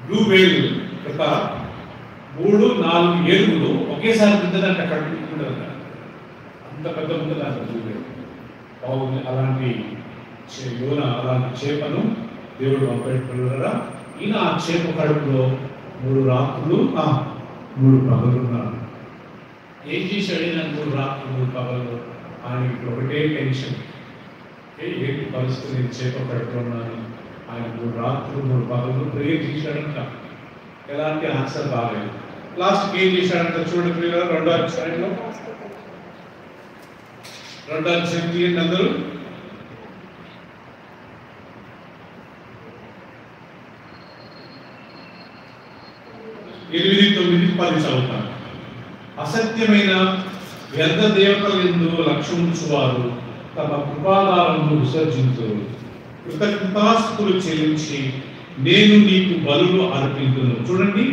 బ్లూ వేల్ యొక్క 3-4 ఏనుగులు ఒకేసారి తింటదంట, కడుపుకుంటుందంట. అంత పెద్ద ఉంటుంది అంట బ్లూ వేల్. బాగుంది. అలాంటి అలాంటి చేపను దేవుడు పంపేట్టున్నారా. ఈయన ఆ చేప కడుపులో 3 రాత్రులు 3 పగలు ఉన్నాడు. ఏం చేశాడు? 3 రాత్రులు 3 పగలు ఆయనకి ఒకటే టెన్షన్, ఏంటి పరిస్థితి, నేను చేప కడుపులో ఉన్నాను. ఆయన 3 రాత్రులు 3 పగలు ప్రేయర్ చేశాడంట. ఎలాంటి ఆన్సర్ బాగాలేదు. లాస్ట్కి ఏం చేశాడంట చూడండి ప్రియులారా, 2వ అధ్యాయంలో 2వ అధ్యాయం తీయండి అందరూ. 8-9-10 చదువుతాను. అసత్యమైన వ్యర్థ దేవతల యందు లక్ష్యముంచువారు తమ కృపాదాలను విసర్జించరు. కృతజ్ఞతాస్తుతులు చెల్లించి నేను నీకు బలులు అర్పింతును. చూడండి,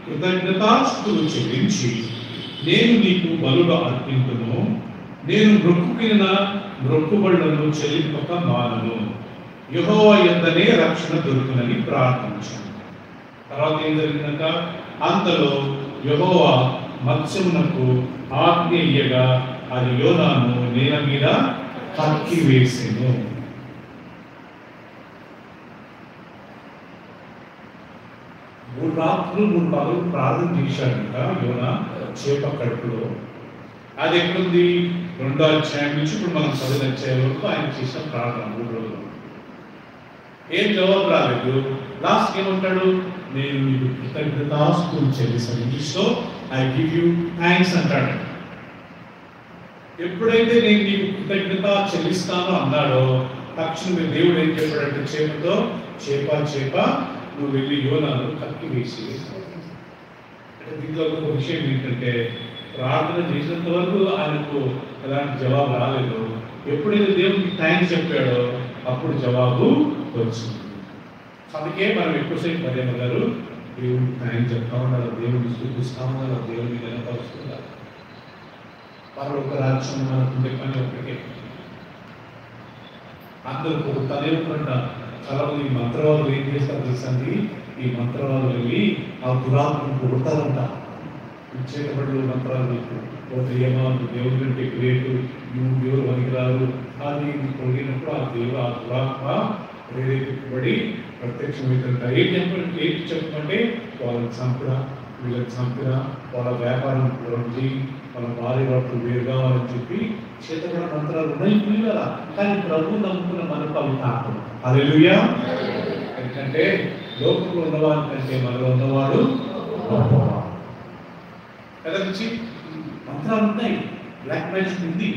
కృతజ్ఞతాస్తుతులు చెల్లించి నేను నీకు బలులు అర్పింతును. నేను మొక్కుకున్న మొక్కుబడులను చెల్లింపక మానను. యెహోవా యొద్దనే రక్షణ దొరుకునని ప్రార్థించాను. తర్వాత ఏం జరిగిందంట? అంతలో యెహోవా మత్స్యమునకు ఆజ్ఞ ఇయ్యగా అది యోనాను నేల మీద కక్కి వేసెను. 3 రాత్రులు 3 పగలు ప్రార్థన చేశాడంట యోనా చేప కడుపులో. అది ఎక్కడుంది? 2వ అధ్యాయం నుంచి ఇప్పుడు మనం చదివిన అధ్యాయం వరకు ఆయన చేసిన ప్రార్థన 3 రోజులు. ఏం జవాబు రాలేదు. లాస్ట్ ఏమంటాడు? నేను నీకు కృతజ్ఞతాస్తుతులు చెల్లిస్తాను. ఇంగ్లీష్లో ఐ గివ్ యూ థ్యాంక్స్ అంటాడు. ఎప్పుడైతే నేను నీకు కృతజ్ఞత చెల్లిస్తానో అన్నాడో తక్షణమే దేవుడు ఏం చెప్పాడంటే చేపతో, చేప నువ్వు వెళ్ళి యోనాను కక్కి వేసి. అంటే దీంట్లో ఒక విషయం ఏంటంటే ప్రార్థన చేసినంత వరకు ఆయనకు ఎలాంటి జవాబు రాలేదు. ఎప్పుడైతే దేవుడికి థ్యాంక్స్ చెప్పాడో అప్పుడు జవాబు వచ్చింది. అందుకే మనం ఎక్కువసేపు మర్యాద గారు దేవుడికి థ్యాంక్స్ చెప్తా ఉండాలి, దేవుడిని చూపిస్తా ఉండాలి, దేవుడిని కనపరుస్తుండాలి. మరొక రాజ్యం మనకు పని ఒకటే. అందరూ కొడుతూనే ఉంటారు. చాలా మంది మంత్రవాదులు ఏం చేస్తారు తెలుసండి? ఈ మంత్రవాదులు వెళ్ళి ఆ దురాత్మను కొడతారంట. చేతబడులు మంత్రాలు పోతే ఏమో దేవుడి కంటే గ్రేటు, నువ్వు దేవుడు పనికిరారు అని కొడిగినప్పుడు ఆ దేవుడు ఆ దురాత్మ ప్రేరేపించబడి ప్రత్యక్షమవుతుంట. ఏంటి చెప్పమంటే వాళ్ళని చంపురా, వీళ్ళని చంపిరా, వాళ్ళ వ్యాపారం ఉంది, వాళ్ళ భార్య భర్తలు వేరు కావాలని చెప్పి చేతబడ మంత్రాలు ఉన్నాయి పిల్లరా. కానీ ప్రభు నమ్ముకున్న మనకు అవి తాకం. హల్లెలూయా. ఎందుకంటే లోకంలో ఉన్నవాడి కంటే మనలో ఉన్నవాడు కదా. నుంచి మంత్రాలు ఉన్నాయి, బ్లాక్ మ్యాజిక్ ఉంది.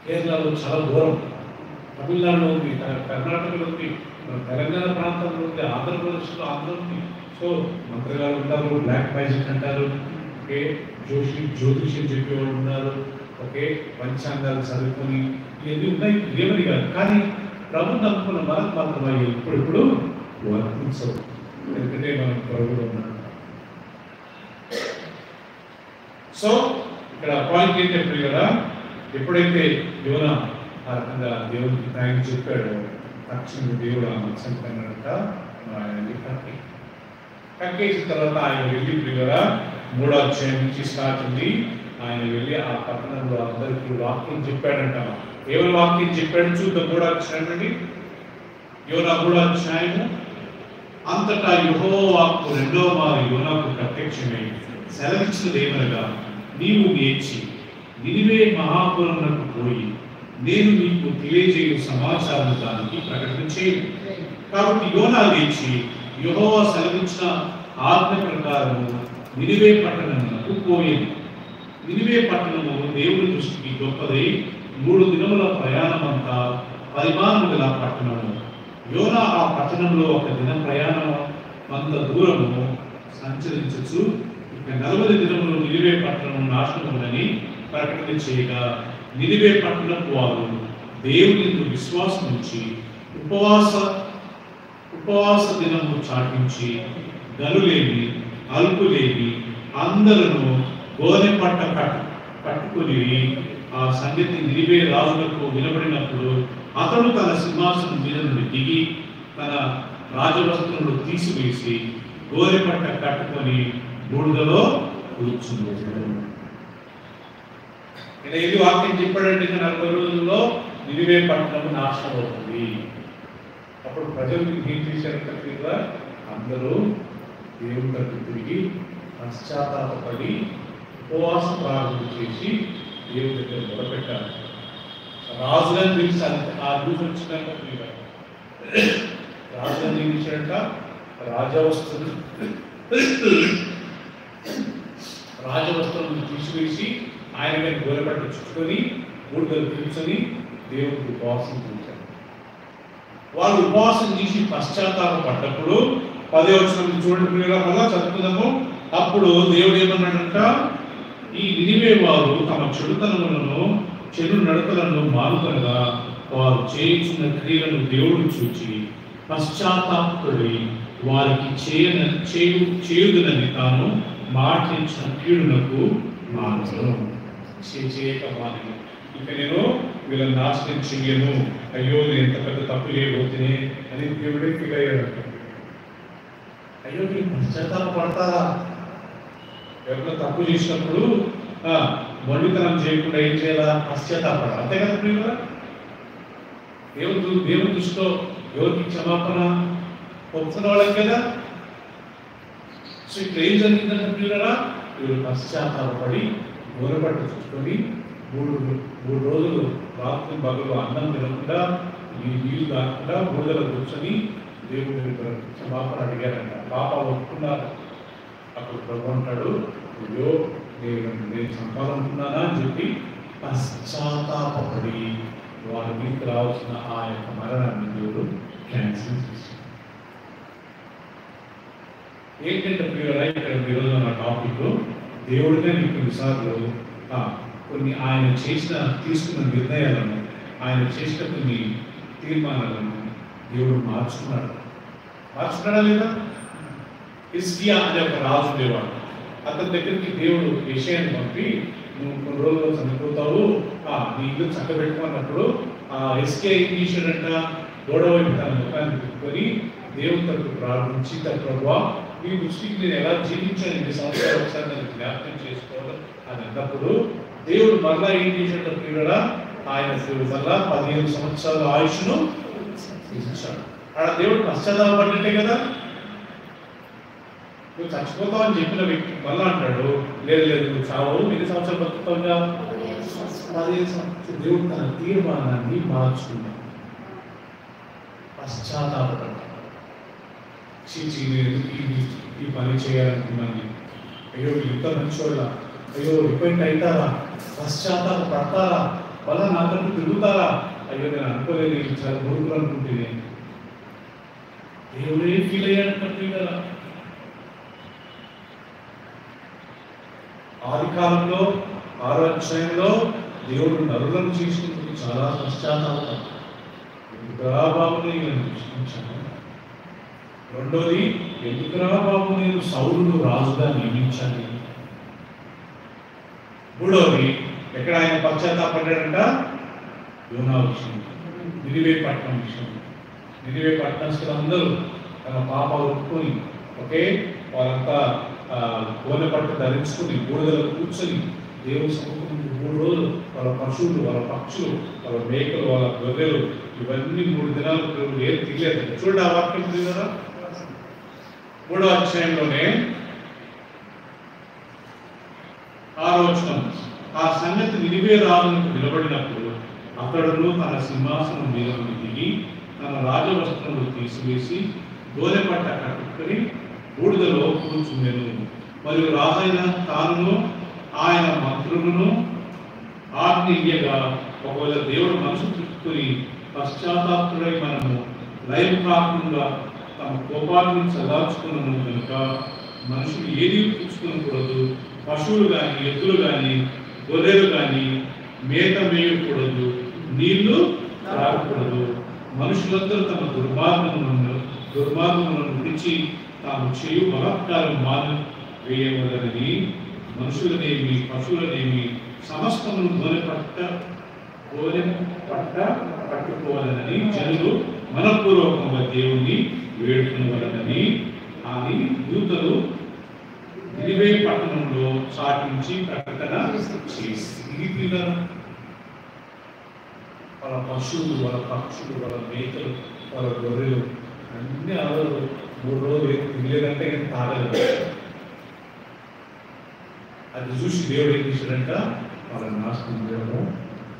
కేరళలో చాలా దూరం, తమిళనాడులో ఉంది, కర్ణాటకలో ఉంది, తెలంగాణ ప్రాంతంలో ఉంది, ఆంధ్రప్రదేశ్లో ఉంది. సో మంత్రగాలు ఉంటారు, బ్లాక్ మ్యాజిక్ అంటారు. ఓకే, జ్యోతిష్యం చెప్పేవాళ్ళు ఉన్నారు. ఓకే, పంచాంగాలు చదువుకొని ఇవన్నీ ఉన్నాయి, ఏమని కాదు. కానీ ప్రభు నమ్ముకున్న మనకు మాత్రం అవి ఎప్పుడెప్పుడు వర్తించవు. ఎందుకంటే మనం ప్రభువులో ఉన్నాడు. సో ఇక్కడ పాయింట్ ఏంటంటే కదా, ఎప్పుడైతే యోనా ఆ రకంగా దేవుడికి థ్యాంక్స్ చెప్పాడో తక్షణ దేవుడు ఆ మత్స్యం కన్నాడంట ఆయనని కక్కేసిన తర్వాత ఆయన వెళ్ళి కదా 3వ అధ్యాయం నుంచి స్టార్ట్ ఉంది. ఆయన వెళ్ళి ఆ పట్టణంలో అందరికీ వాక్యం చెప్పాడంట. ఏమైనా వాక్యం చెప్పాడు చూద్దాం. 3వ అధ్యాయం అండి, యోనా 3వ అధ్యాయము. అంతటా యెహోవా వాక్కు 2వ మారు యోనాకు ప్రత్యక్షమై సెలవిచ్చినది ఏమనగా, నీవు లేచి నినివే మహాపురమునకు పోయి నేను నీకు తెలియజేయు సమాచారం దానికి ప్రకటన చేయు. కాబట్టి యోనా లేచి యెహోవా సెలవిచ్చిన ఆజ్ఞ ప్రకారము నినివే పట్టణమునకు పోయింది. నినివే పట్టణము దేవుని దృష్టికి గొప్పదై 3 దినముల ప్రయాణమంతా పరిమాణము గల పట్టణము. యోనా ఆ పట్టణంలో 1 దిన ప్రయాణం అంత దూరము సంచరించచ్చు. 40 దినములు నినివే పట్టణం నాశనములని ప్రకటన చేయగా నినివే పట్టణపు వారు దేవుని విశ్వాసం ఉంచి ఉపవాస దినము చాటించి గనులేని అల్పులేని అందరూ గోనె పట్ట కట్టుకుని ఆ సంగతి నినివే రాజులకు వినబడినప్పుడు అతడు తన సింహాసనం మీద నుండి దిగి తన రాజవస్త్రములు తీసివేసి గోనె పట్ట కట్టుకొని బూడిదలో కూర్చున్నాడు. ఇది వాక్యం చెప్పాడంటే 40 రోజుల్లో నినివే పట్టణం నాశనం అవుతుంది. అప్పుడు ప్రజలు ఏం చేశారంటే అందరూ దేవుని దగ్గర తిరిగి పశ్చాత్తాపడి ఉపవాస ప్రార్థన చేసి దేవుని దగ్గర మొదలుపెట్టారు. రాజుగారిని పిలిచి ఆ రోజు వచ్చినాక రాజుగారిని ఏం చేశాడంట, రాజవస్త్రం తీసివేసి ఆయన మీద గోరపట్ట చుట్టుకొని బూడిదలు పిలుచుకొని దేవుడికి ఉపవాసం చేశారు. వాళ్ళు ఉపవాసం చేసి పశ్చాత్తాప పడ్డప్పుడు 10వ వచనం చూడండి, మళ్ళా చదువుకుందాము. అప్పుడు దేవుడు ఏమన్నాడంట, ఈ నినివే వారు తమ చెడుతనములను చెడు నడకలను మానుకొనగా వారు చేయుచున్న క్రియలను దేవుడు చూచి పశ్చాత్తాపడి వారికి చేయుదునని తాను మాటించిన కీడునకు మానను. చేయక మానను. ఇక నేను వీళ్ళని నాశనం చెయ్యను, అయ్యో నేను ఎంత పెద్ద తప్పు చేయబోతునే అని దేవుడే ఫీల్ అయ్యాడు. అయ్యో మీరు పశ్చాత్తాప పడతారా? ఎవరైనా తప్పు చేసినప్పుడు మొండితనం చేయకుండా ఏం చేయాలా? పశ్చాత్తాపడాలి. అంతే కదా ప్రియుల? దేవుని దృష్టిలో ఎవరికి క్షమాపణ ఒప్పుకున్న వాళ్ళకి కదా. సో ఇక్కడ ఏం జరిగిందంటే ప్రియులరా, వీళ్ళు పశ్చాత్తాపడి గోరపట్టు చూసుకొని మూడు రోజులు రాత్రి పగలు అన్నం తినకుండా నీళ్ళు కాకుండా బూడిదలో కూర్చొని దేవుడి క్షమాపణ అడిగారంట. పాప ఒప్పుకున్నారు. అప్పుడు ప్రభు అంటాడు, అయ్యో నేను చంపాలనుకున్నానా అని చెప్పి పశ్చాత్తాపడి వారి మీకు రావాల్సిన ఆ యొక్క మరణాన్ని దేవుడు క్యాన్సిల్ చేశాడు. ఏంటంటే ప్రియులరా, ఇక్కడ ఈరోజు నా టాపిక్ దేవుడినే మీకు విసార్లు కొన్ని ఆయన తీసుకున్న నిర్ణయాలను, ఆయన చేసిన కొన్ని తీర్మానాలను దేవుడు మార్చుకున్నాడా లేదా? హిజ్కియా అనే ఒక రాజు ఉండేవాడు. అతని దగ్గరికి దేవుడు యెషయాని పంపి, నువ్వు కొన్ని రోజులు చనిపోతావు, నీ ఇల్లు చక్కబెట్టుకున్నప్పుడు హిజ్కియా ఏం చేశాడంట? గోడ వైపు తన ముఖాన్ని పెట్టుకొని దేవుని తరపు ప్రార్థించి, ప్రభువా నీ దృష్టికి నేను ఎలా జీవించాను, ఇన్ని సంవత్సరాలు ఒకసారి నన్ను జ్ఞాపకం చేసుకోవాలి అని అన్నప్పుడు దేవుడు మరలా ఏం చేశాడు ప్రియుడా? ఆయన మరలా 15 సంవత్సరాల ఆయుష్ను ఇచ్చాడు. ఆడ దేవుడు పశ్చాత్తాపడ్డట్టే కదా. నువ్వు చచ్చిపోతావు అని చెప్పిన వ్యక్తి మళ్ళా అంటాడు, లేదు నువ్వు చావు, ఎన్ని సంవత్సరాలు బతుకుతావుగా? 15 సంవత్సరాలు. దేవుడు తన తీర్మానాన్ని మార్చుకున్నాడు. పశ్చాత్తాపడ్డాడు. ఈ పని చేయాలనుకున్నాను, అయ్యో ఇంత మంచోళ్ళ, అయ్యో రిపెంట్ అవుతారా, పశ్చాత్తాప పడతారా, మళ్ళా నాకంటూ తిరుగుతారా, అయ్యో నేను అనుకోలేదు, చాలా మూర్ఖులు అనుకుంటే దేవుడే ఫీల్ అయ్యాడు కదా. ఆది కాలంలో 6వ అధ్యాయంలో దేవుడు నరులను చేసుకుంటూ చాలా పశ్చాత్తాపం. ఎందుకురా బాబు నేను సృష్టించాను. రెండోది, ఎందుకురా బాబు నేను సౌలును రాజుగా నియమించాను. మూడోది, ఎక్కడ ఆయన పశ్చాత్తాపడ్డాడంట? యోనా విషయం, నినివే పట్టణం విషయం. నినివే పట్టణస్తులందరూ తన పాప ఒప్పుకొని వాళ్ళంతా గోనె పట్టు ధరించుకుని బూడిదలో కూర్చొని దేవుని సముఖం 3 రోజులు వాళ్ళ పశువులు, వాళ్ళ పక్షులు, వాళ్ళ మేకలు, వాళ్ళ గొర్రెలు ఇవన్నీ 3 దినాలు ఏం తినలేదు. చూడండి ఆ వాక్యం కదా, 3వ అధ్యాయంలోనే 6వ వచనం. ఆ సంగతి నినివే రాజునకు నిలబడినప్పుడు అతడును తన సింహాసనం మీద దిగి తన రాజవస్త్రములు తీసివేసి గోనె పట్ట కట్టుకొని బూడిదలో కూర్చుండెను. మరియు రాజైన తానును ఆయన మంత్రులను ఆజ్ఞ ఇయ్యగా, ఒకవేళ దేవుడు మనసు తిప్పుకొని పశ్చాత్తాపుడై మనము లయం కాకుండా తమ కోపాన్ని చల్లార్చుకున్నాము కనుక మనుషులు ఏది పుచ్చుకోకూడదు, పశువులు కానీ ఎద్దులు కానీ గొర్రెలు కానీ మేత వేయకూడదు, నీళ్లు త్రాగకూడదు. మనుషులందరూ తమ దుర్మార్గములను విడిచి తాము చేయు బలాత్కారం మాను వేయవలనని మనుషులనేమి పశువులనేమి సమస్తమును గోనె పట్ట పట్టుకోవాలనని జనులు మనపూర్వకంగా దేవుణ్ణి వేడుకునవలనని అని దూతలు నినివే పట్టణంలో చాటించి ప్రకటన చేసి, వాళ్ళ పశువులు, వాళ్ళ పక్షులు, వాళ్ళ మేకలు, వాళ్ళ గొర్రెలు అన్ని 3 రోజులు ఏం తినలేదంటే ఏం తాగలేదు. అది చూసి దేవుడు ఏం చేశాడంట? వాళ్ళని నాశనం చేయడము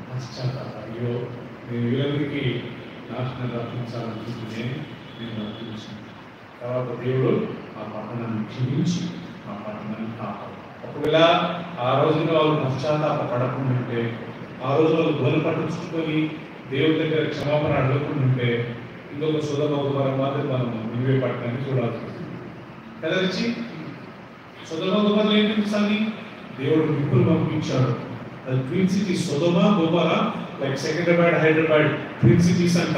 పశ్చాత్తాప. అయ్యో నేను వీళ్ళకి నాశనం రక్షించాలనుకుంటే నేను రక్షించాను. తర్వాత దేవుడు ఆ పట్టణాన్ని క్షమించి ఆ పట్టణాన్ని కాపాడు. ఒకవేళ ఆ రోజున వాళ్ళు పశ్చాత్తాప పడకుంటుంటే, ఆ రోజు వాళ్ళు గోలు పట్టించుకొని దేవుడి దగ్గర క్షమాపణ అడగకుంటుంటే ఇంకొక సులభ మాత్రం మనం నినివే పట్టణాన్ని చూడాల్సి వస్తుంది కదా. సులభ ఏంటి? దేవుడు నిప్పులు పంపించాడు, అది twin city Sodom Gomorrah, like Secunderabad Hyderabad twin cities అంట.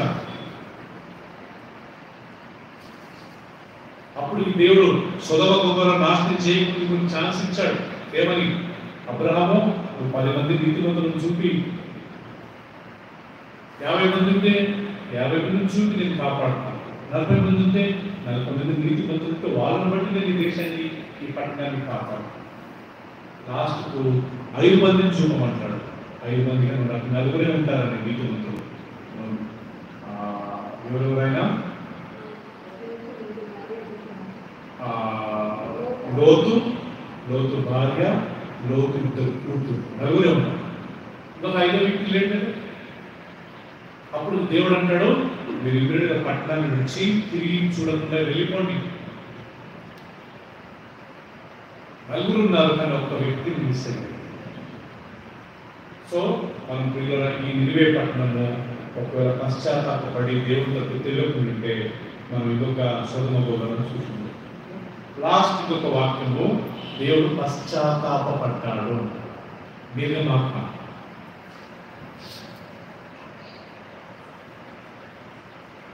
అప్పుడు ఈ దేవుడు సొదొమ గొమొర నాశనం చేయకుండా కొన్ని ఛాన్స్ ఇచ్చాడు. ఏమని? అబ్రహాము 10 మంది నీతిమంతులను చూపి, 50 మంది ఉంటే 50 మందిని చూపి నేను కాపాడుతాను, 40 మంది ఉంటే 40 మంది నీతిమంతులు ఉంటే వాళ్ళని బట్టి నేను ఈ దేశాన్ని, ఈ పట్టణాన్ని కాపాడుతాను. లాస్ట్కు 5 మందిని చూపమంటాడు. 5 మంది కానీ 4 ఉంటారండి నీతిమంతులు. ఎవరెవరైనా లోతు భార్య, లోతు 2 కూతురు, 4 ఉంటారు. ఇంకొక 5వ వ్యక్తి లేడు. అప్పుడు దేవుడు అంటాడు, మీరు ఇద్దరు పట్టణాన్ని విడిచి తిరిగి చూడకుండా వెళ్ళిపోండి. 4 ఉన్నారు కానీ ఒక్క వ్యక్తిని మిస్ అయ్యారు. సో మనం ప్రియులారా, ఈ నినివే పట్టణము ఒకవేళ పశ్చాత్తాపడి దేవుడితో తెలియకుంటే మనం ఇదొక సొదొమ గొమొరను చూస్తున్నాం. లాస్ట్ ఇంకొక వాక్యము, దేవుడు పశ్చాత్తాపడ్డాడు. నిర్గమాకాండం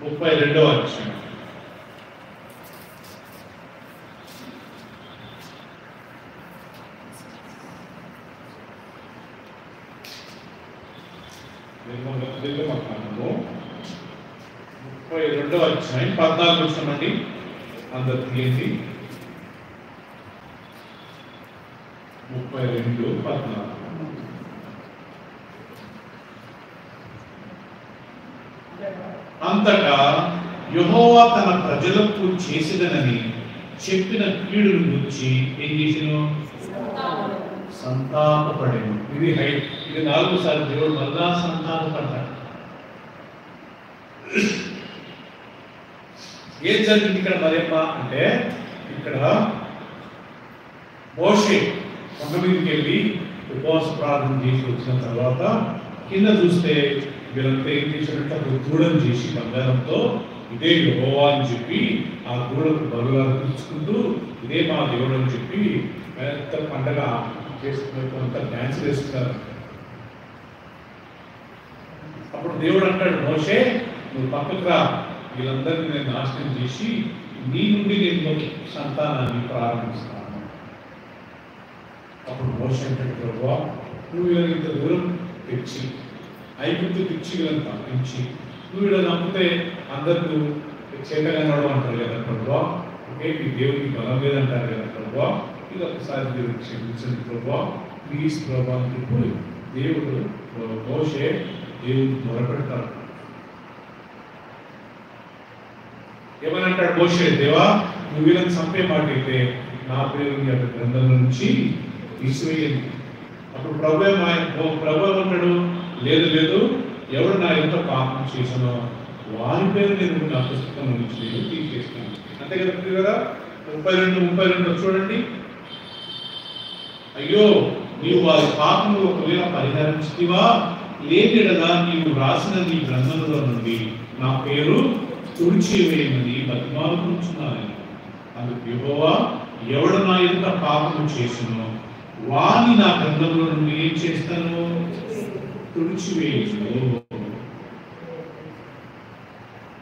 32వ అధ్యాయం. నిర్గమాకాండము 32వ అధ్యాయం 14వ వచనం అండి. అందరూ తీయండి. 32:14. అంతటా యెహోవా తన ప్రజలకు చేసిదనని చెప్పిన కీడును గురించి ఏం చేసిను? సంతాపపడెను. ఇది 4 సార్లు దేవుడు మళ్ళా సంతాపపడ్డాడు. ఏం జరిగింది ఇక్కడ మరేమ్మా అంటే, ఇక్కడ మోషే కొండ మీదకి వెళ్ళి ఉపవాస ప్రార్థన చేసి వచ్చిన తర్వాత కింద చూస్తే వీళ్ళంతా ఏం చేశారంటే అక్కడ దూడను చేసి బంగారంతో ఇదే యెహోవా అని చెప్పి ఆ దూడకు బలుగా అర్పించుకుంటూ ఇదే మా దేవుడు అని చెప్పి పెద్ద పండగ చేసుకున్న డ్యాన్స్ వేస్తున్నారు. అప్పుడు దేవుడు అంటాడు, మోషే నువ్వు పక్కకు రా, వీళ్ళందరినీ నేను నాశనం చేసి నీ నుండి నేను సంతానాన్ని ప్రారంభిస్తాను. అప్పుడు మోషే అంటాడు, ప్రభువా నువ్వు వీళ్ళని ఇంత దూరం తెచ్చి ఐగుప్తు తెచ్చి వీళ్ళని పంపించి నువ్వు వీళ్ళని నమ్మితే అందరూ చేతగానడం అంటారు కదా ప్రభువా, ఓకే మీ దేవుడికి బలం లేదంటారు కదా ప్రభువా, ఇది ఒకసారి దేవుడు క్షమించండి ప్రభువా, ప్లీజ్ ప్రభువా అని చెప్పి దేవుడు మోషే దేవుడికి మొరపెడతాడు. ఏమని అంటాడు మోషే, దేవా నువ్వు వీళ్ళని చంపే మాట అయితే నా పేరు నీ యొక్క గ్రంథం నుంచి తీసివేయండి. అప్పుడు ప్రభు అంటాడు, లేదు లేదు, ఎవడు నా ఎంత పాపం చేసానో వారి పేరు నేను నా పుస్తకం నుంచి నేను తీసేస్తాను. అంతే కదా. 32 చూడండి. అయ్యో నీవు వారి పాపము ఒకవేళ పరిహరించితివా, లేనిడగా నీవు రాసిన నీ గ్రంథంలో నుండి నా పేరు తుడిచివేయమని బతిమాలుకుంటున్నాను. అందుకు యెహోవా ఎవడు నా ఎంత పాపము చేసినో వాని నా గ్రంథంలో నుండి ఏం చేస్తాను? తుడిచివేయను.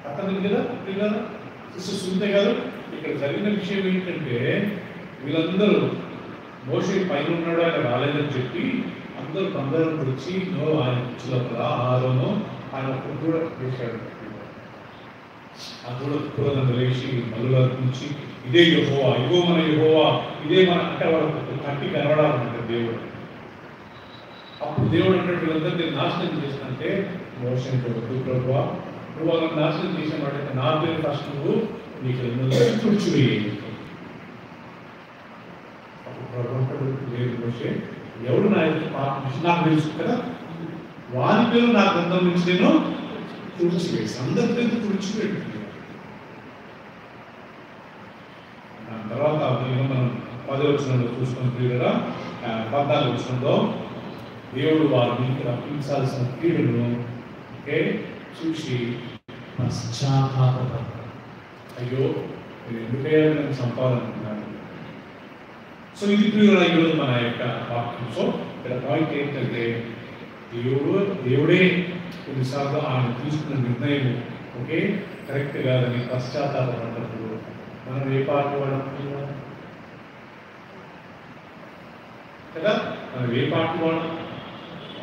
అర్థమైంది కదా పిల్లలు, సుందర గారు. ఇక్కడ జరిగిన విషయం ఏంటంటే వీళ్ళందరూ మోషే పైన ఉన్నాడు ఆయన రాలేదని చెప్పి అందరూ బంగారం తెచ్చి ఆయన కూర్చున్నప్పుడు ఆహారము ఆయన ఒక దూడ వేశాడు. ఆ దూడ కూరలను వేసి మల్లులు అర్పించి ఇదే యెహోవా, ఇగో మన యెహోవా, ఇదే మన అంటే వాళ్ళకు కంటి కనబడాలంటే దేవుడు. అప్పుడు దేవుడు అంటే వీళ్ళందరినీ నాశనం చేసినంటే మోషే వద్దు ప్రభువా, నువ్వు వాళ్ళని నాశనం చేసిన వాడైతే నా పేరు ఫస్ట్ నువ్వు నీకు తుడిచివేయాలి. అప్పుడు ప్రభు లేదు మోషే, ఎవడు నా యొక్క పాపం నాకు తెలుసు కదా, వారి పేరు నా గ్రంథం నుంచి నేను తుడిచివేసి అందరి పేరు తుడిచిపెట్టు. దాని తర్వాత మనం 10వ వచనంలో చూసుకుని కదా, 14వ వచనంలో దేవుడు వారి మీకు రప్పించాల్సిన కీడును చూసి పశ్చాత్తాపపడ్డాడు. అయ్యో నేను ఎందుకయ్యా నేను సంపాదనుకున్నాను. సో ఇది ప్రియుల ఈరోజు మన యొక్క వాక్యం. సో ఇక్కడ పాయింట్ ఏంటంటే దేవుడే కొన్నిసార్లు ఆయన తీసుకున్న నిర్ణయం ఓకే కరెక్ట్ కాదని పశ్చాత్తాపడినప్పుడు మనం ఏ పార్టీ వాడుతున్నాం కదా, మనం ఏ పార్టీ వాడు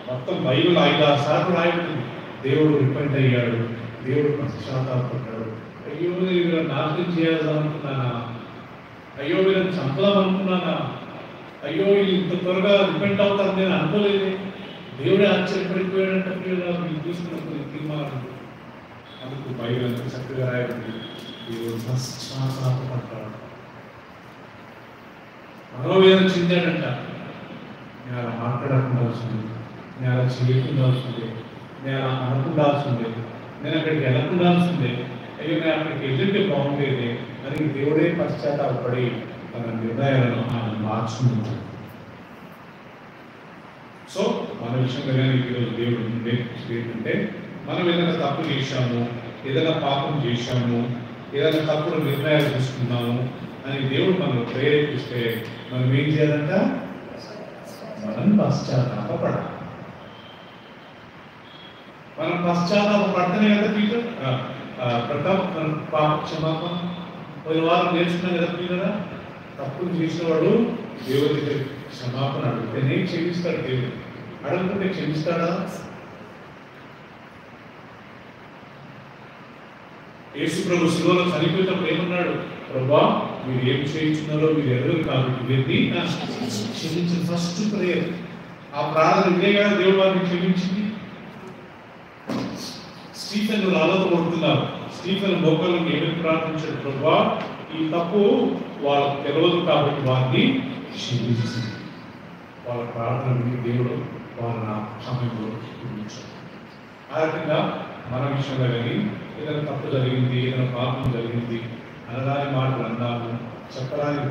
మొత్తం బైబిల్ 5-6 సార్లు రాయబడింది. దేవుడు రిపెంట్ అయ్యాడు, దేవుడు పశ్చాత్తాపడ్డాడు. అయ్యో వీళ్ళని నాశనం చేయాలనుకున్నానా, అయ్యో వీళ్ళని చంపాలనుకున్నానా, అయ్యో వీళ్ళు ఇంత త్వరగా రిపెంట్ అవుతారు నేను అనుకోలేదు. దేవుడే ఆశ్చర్యపడిపోయాడంటే వీళ్ళు తీసుకున్నప్పుడు తీర్మానం. అందుకు బైబిల్ అంత చక్కగా రాయబడింది. దేవుడు పశ్చాత్తాపడ్డాడు, మనోవేదన చెందాడంట. నేను అలా మాట్లాడకుండాల్సింది, నేను అలా చేయకుండాల్సిందే, నేను అలా అనకుండాల్సిందే, నేను అక్కడికి వెళ్ళకుండాల్సిందే, అయ్యో నేను అక్కడికి వెళ్ళింటే బాగుండేది అని దేవుడే పశ్చాత్తాపడి తన నిర్ణయాలను ఆయన మార్చుకుంటాడు. సో మన విషయంలో కానీ ఈరోజు దేవుడు ఏంటంటే మనం ఏదైనా తప్పు చేశాము, ఏదైనా పాపం చేశాము, ఏదైనా తప్పుడు నిర్ణయాలు తీసుకున్నాము అని దేవుడు మనం ప్రేరేపిస్తే మనం ఏం చేయాలంట, మనం పశ్చాత్తాపడాలి. మనం పశ్చాత్తాపడితేనే కదా టీచర్ ప్రతాప్ మనం పాప క్షమాపణ పోయిన వారం నేర్చుకున్నాం కదా పిల్లరా. తప్పులు చేసినవాడు దేవుడి దగ్గర క్షమాపణ అడిగితేనే క్షమిస్తాడు దేవుడు, అడగకుంటే క్షమిస్తాడా? యేసు ప్రభు శిలువలో చనిపోయినప్పుడు ఏమన్నాడు, ప్రభా మీరు ఏం చేయించున్నారో మీరు ఎదురు కాబట్టి వెళ్ళి క్షమించిన ఫస్ట్ ప్రేయర్. ఆ ప్రార్థన ఇదే కదా దేవుడు వారిని క్షమించింది. స్టీఫెన్ రాళ్ళతో కొడుతున్నారు, స్టీఫెన్ మోకాళ్ళను ఏమని ప్రార్థించాడు, ప్రభా ఈ తప్పు వాళ్ళకు తెలియదు కాబట్టి వారిని క్షమించింది. వాళ్ళ ప్రార్థనని దేవుడు వాళ్ళ సమయంలో క్షమించాడు. ఆ రకంగా మన విషయంలో కానీ ఏదైనా తప్పు జరిగింది, ఏదైనా పాపం జరిగింది, అనరాని మాటలు అన్నాము, చెప్పరాని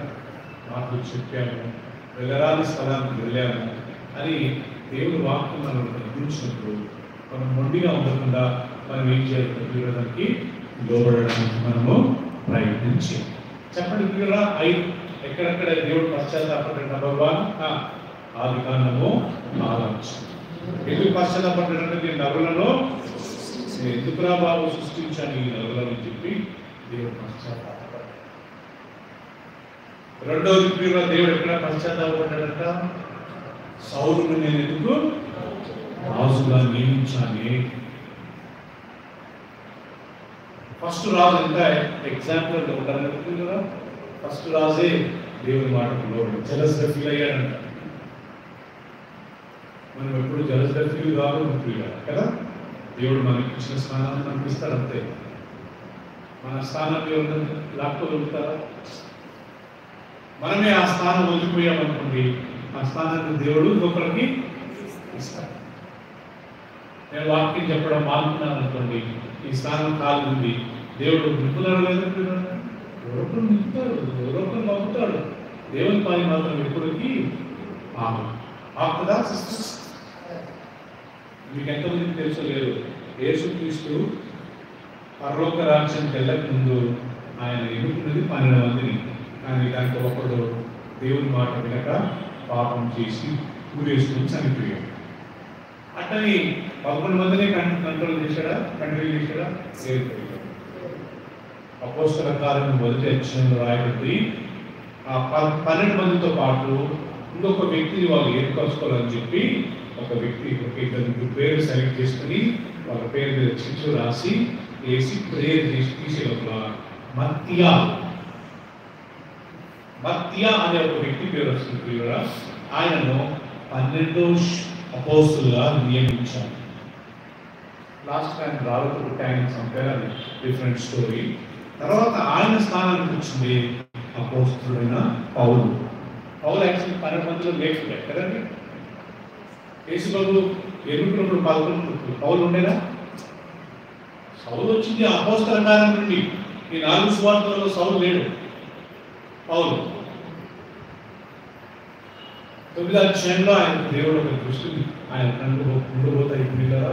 మాటలు చెప్పాము, వెళ్ళరాని స్థలానికి వెళ్ళాము అని దేవుడు వాక్యం మనం గ్రహించినప్పుడు మనం మొండిగా ఉండకుండా మనం ఏం చేయాలి, ప్రతిరోధానికి లోబడడానికి మనము ప్రయత్నించాలి. చెప్పండి పిల్లరా, 5 ఎక్కడెక్కడ దేవుడు పశ్చాత్తాపడ్డాడు. నెంబర్ 1 ఆదికాండము 4. ఎందుకు పశ్చాత్తాపడ్డాడంటే నేను నరులలో ఎందుకురా బాబు సృష్టించాను ఈ నరులను చెప్పి దేవుడు పశ్చాత్తాపడ్డాడు. రెండవది ప్రియుల దేవుడు ఎక్కడ పశ్చాత్తాపడ్డాడంట, సౌలును నేను ఎందుకు రాజుగా నియమించాను. ఫస్ట్ రాజు ఎంత ఎగ్జాంపుల్ ఉండాలి కదా, ఫస్ట్ రాజే దేవుని మాటలో జలస్గా ఫీల్ అయ్యాడంట. మనం ఎప్పుడు జలస్గా ఫీల్ కావాలి కదా, దేవుడు మనకి ఇచ్చిన స్థానాన్ని మనకి ఇస్తాడు అంతే. మన స్థానాన్ని ఎవరు లాక్కోగలుగుతారా? మనమే ఆ స్థానం వదిలిపోయామనుకోండి, ఆ స్థానాన్ని దేవుడు ఇంకొకరికి ఇస్తాడు. నేను వాక్యం చెప్పడం మానుకున్నాను అనుకోండి, ఈ స్థానం ఖాళీ ఉంది, దేవుడు నింపుతాడు లేదా? ఎవరొకరు నింపుతాడు, ఎవరొకరు పంపుతాడు. దేవుని పని మాత్రం ఎప్పటికీ ఆపుదా? మీకు ఎంతమందికి తెలుసో లేదు, యేసుక్రీస్తు పరలోక రాజ్యానికి వెళ్ళక ముందు ఆయన ఎన్నుకున్నది 12 మందిని. కానీ దానికి ఒకడు దేవుని మాట వినక పాపం చేసి ఊరేసుకుని చనిపోయాడు. అట్టని 11 మందిని కంట్రోల్ చేశాడా? లేదు. అపోస్తల కార్యం మొదటి అధ్యాయంలో రాయబడి ఆ 12 మందితో పాటు ఇంకొక వ్యక్తిని వాళ్ళు ఏర్పరచుకోవాలని చెప్పి ఒక వ్యక్తి ఒక 2 పేర్లు సెలెక్ట్ చేసుకుని వాళ్ళ పేరు మీద చిచ్చు రాసి వేసి ప్రేయర్ చేసి తీసే లోపల మత్తియా అనే ఒక వ్యక్తి పేరు వస్తుంది. ఆయనను 12 అపోస్తులుగా నియమించారు. లాస్ట్ ఆయన రాళ్ళతో పుట్టి ఆయన చంపారు, అది డిఫరెంట్ స్టోరీ. తర్వాత ఆయన స్థానానికి వచ్చింది అపోస్తులైన పౌలు. యాక్చువల్లీ 12 మందిలో లేకుండా కదండి. యేసుబాబు ఎన్నుకున్నప్పుడు 11 పౌలు ఉండేదా? సౌలు వచ్చింది అపోస్తల కార్యం నుండి. ఈ 4 సువార్తలలో సౌలు లేడు, పౌలు. 9వ అధ్యాయంలో ఆయన దేవుడు ఒక దృష్టిని ఆయన ఉండబోతాయి పిల్లల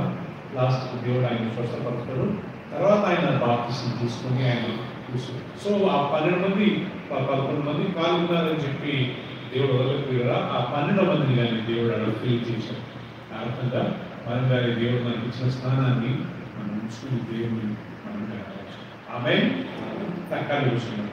లాస్ట్ దేవుడు ఆయన స్వస్థపరుస్తాడు. తర్వాత ఆయన బాప్తిసం తీసుకొని ఆయన చూస్తాడు. సో ఆ 12 మంది 11 మంది ఖాళీ ఉన్నారని చెప్పి దేవుడు వదలకపోయారా? ఆ 12 మందిని కానీ దేవుడు అడగ చేశాడు. ఆ రకంగా మనం కానీ దేవుడు మనకి ఇచ్చిన స్థానాన్ని మనం ఉంచుకుని దేవుని మనం కనపరచాలి. ఆమేన్. తక్కువ విషయం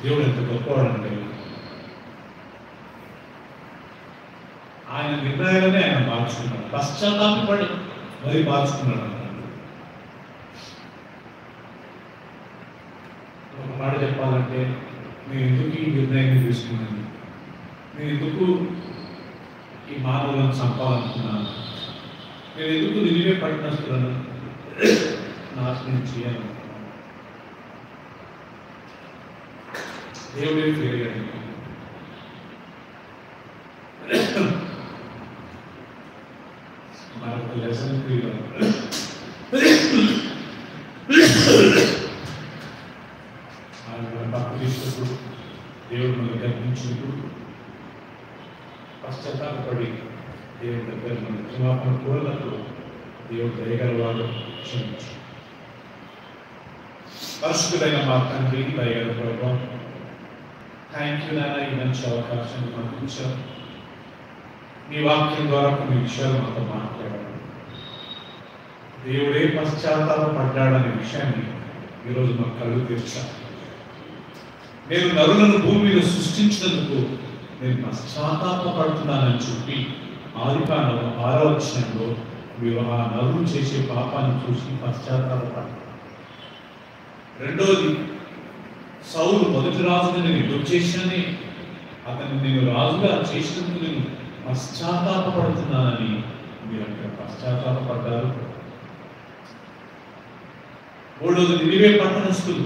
దేవుడు ఎంత గొప్పవాడంటే ఆయన నిర్ణయాలనే ఆయన మార్చుకున్నాడు. పశ్చాత్తాపడి మరి మార్చుకున్నాడు అన్నాడు. ఒక మాట చెప్పాలంటే, నేను ఎందుకు ఈ నిర్ణయం తీసుకున్నాను, నేను ఎందుకు ఈ మానవులను చంపాలనుకున్నాను, నేను ఎందుకు నిలివే పట్టణస్తులను నాశనం చేయాలనుకున్నాను. దేవుడే తెలియదు. మనకు లెసన్ తప్పు చేసినప్పుడు దేవుడు మనకు కనిపించినప్పుడు పశ్చాత్తాపడి దేవుడి దగ్గర మన క్షమాపణ కోరినప్పుడు దేవుడు దయగలవాడు, క్షమించు. పరిశుద్ధుడైన మా తండ్రి, దయగల ప్రభువా, థ్యాంక్ యూ నాయన, ఈ మంచి అవకాశాన్ని మాకు ఇచ్చారు. మీ వాక్యం ద్వారా కొన్ని విషయాలు మాతో మాట్లాడారు. దేవుడే పశ్చాత్తాపడ్డాడనే విషయాన్ని ఈరోజు మాకు కళ్ళు తెచ్చారు. నేను నరులను భూమి మీద సృష్టించినందుకు నేను పశ్చాత్తాపడుతున్నానని చెప్పి ఆదికాండం 6వ వచనంలో మీరు ఆ నరులు చేసే పాపాన్ని చూసి పశ్చాత్తాపడ్డారు. రెండోది, సౌలు మొదటి రాజుగా నేను ఎదురు చేశానని, అతన్ని నేను రాజుగా చేసినందుకు నేను పశ్చాత్తాపడుతున్నానని మీరు అక్కడ పశ్చాత్తాపడ్డారు. మూడోది, నినివే పట్టణస్తులు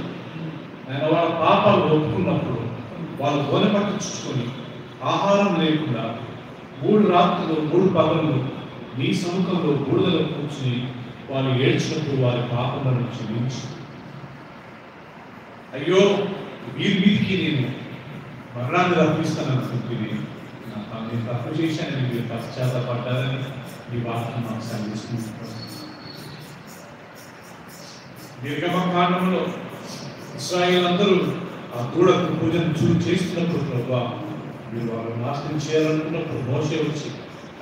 ఆయన వాళ్ళ పాపాలు ఒప్పుకున్నప్పుడు వాళ్ళు గోనె పట్టించుకొని ఆహారం లేకుండా 3 రాత్రులు 3 పగళ్ళు నీ సముఖంలో బూడిదలో కూర్చుని వాళ్ళు ఏడ్చినప్పుడు వారి పాపలను క్షమించి, అయ్యో వీరి మీదికి నేను మరణాన్ని రప్పిస్తాననుకుంటుంది, నేను తప్పు చేశానని మీరు పశ్చాత్తాపడ్డారని ఈ వాక్యం మాకు సందేశిస్తుంది. నిర్గమకాండంలో ఇశ్రాయేలు అందరూ ఆ దూడకు పూజను చేస్తున్నప్పుడు ప్రభువా, మీరు వారు నాశనం చేయాలనుకున్నప్పుడు మోషే వచ్చి,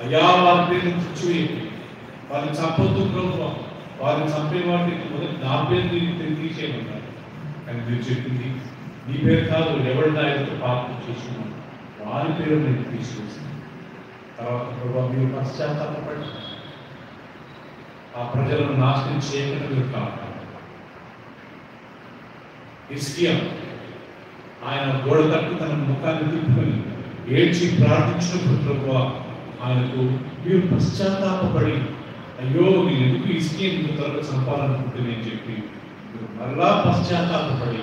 అయ్యా వారి పేరుని తెచ్చివేయండి, వారిని చంపొద్దు ప్రభువా, వారిని చంపే వాటికి మొదటి నా పేరు తీసేయమన్నారు. కానీ మీరు చెప్పింది, నీ పేరు కాదు, ఎవరి నాయకులతో పాపం చేస్తున్నాను వారి పేరు నేను తీసుకొస్తాను. తర్వాత ప్రభువా, మీరు పశ్చాత్తాపడి ఆ ప్రజలను నాశనం చేయకుండా మీరు కాపాడారు. హిజ్కియా ఆయన గోడ తట్టు తన ముఖాన్ని తిప్పుకొని ఏడ్చి ప్రార్థించినప్పుడు ప్రభువా, ఆయనకు మీరు పశ్చాత్తాపడి, అయ్యో నేను ఎందుకు హిజ్కియా ఇంత త్వరగా చంపాలనుకుంటున్నానని చెప్పి మరలా పశ్చాత్తాపడి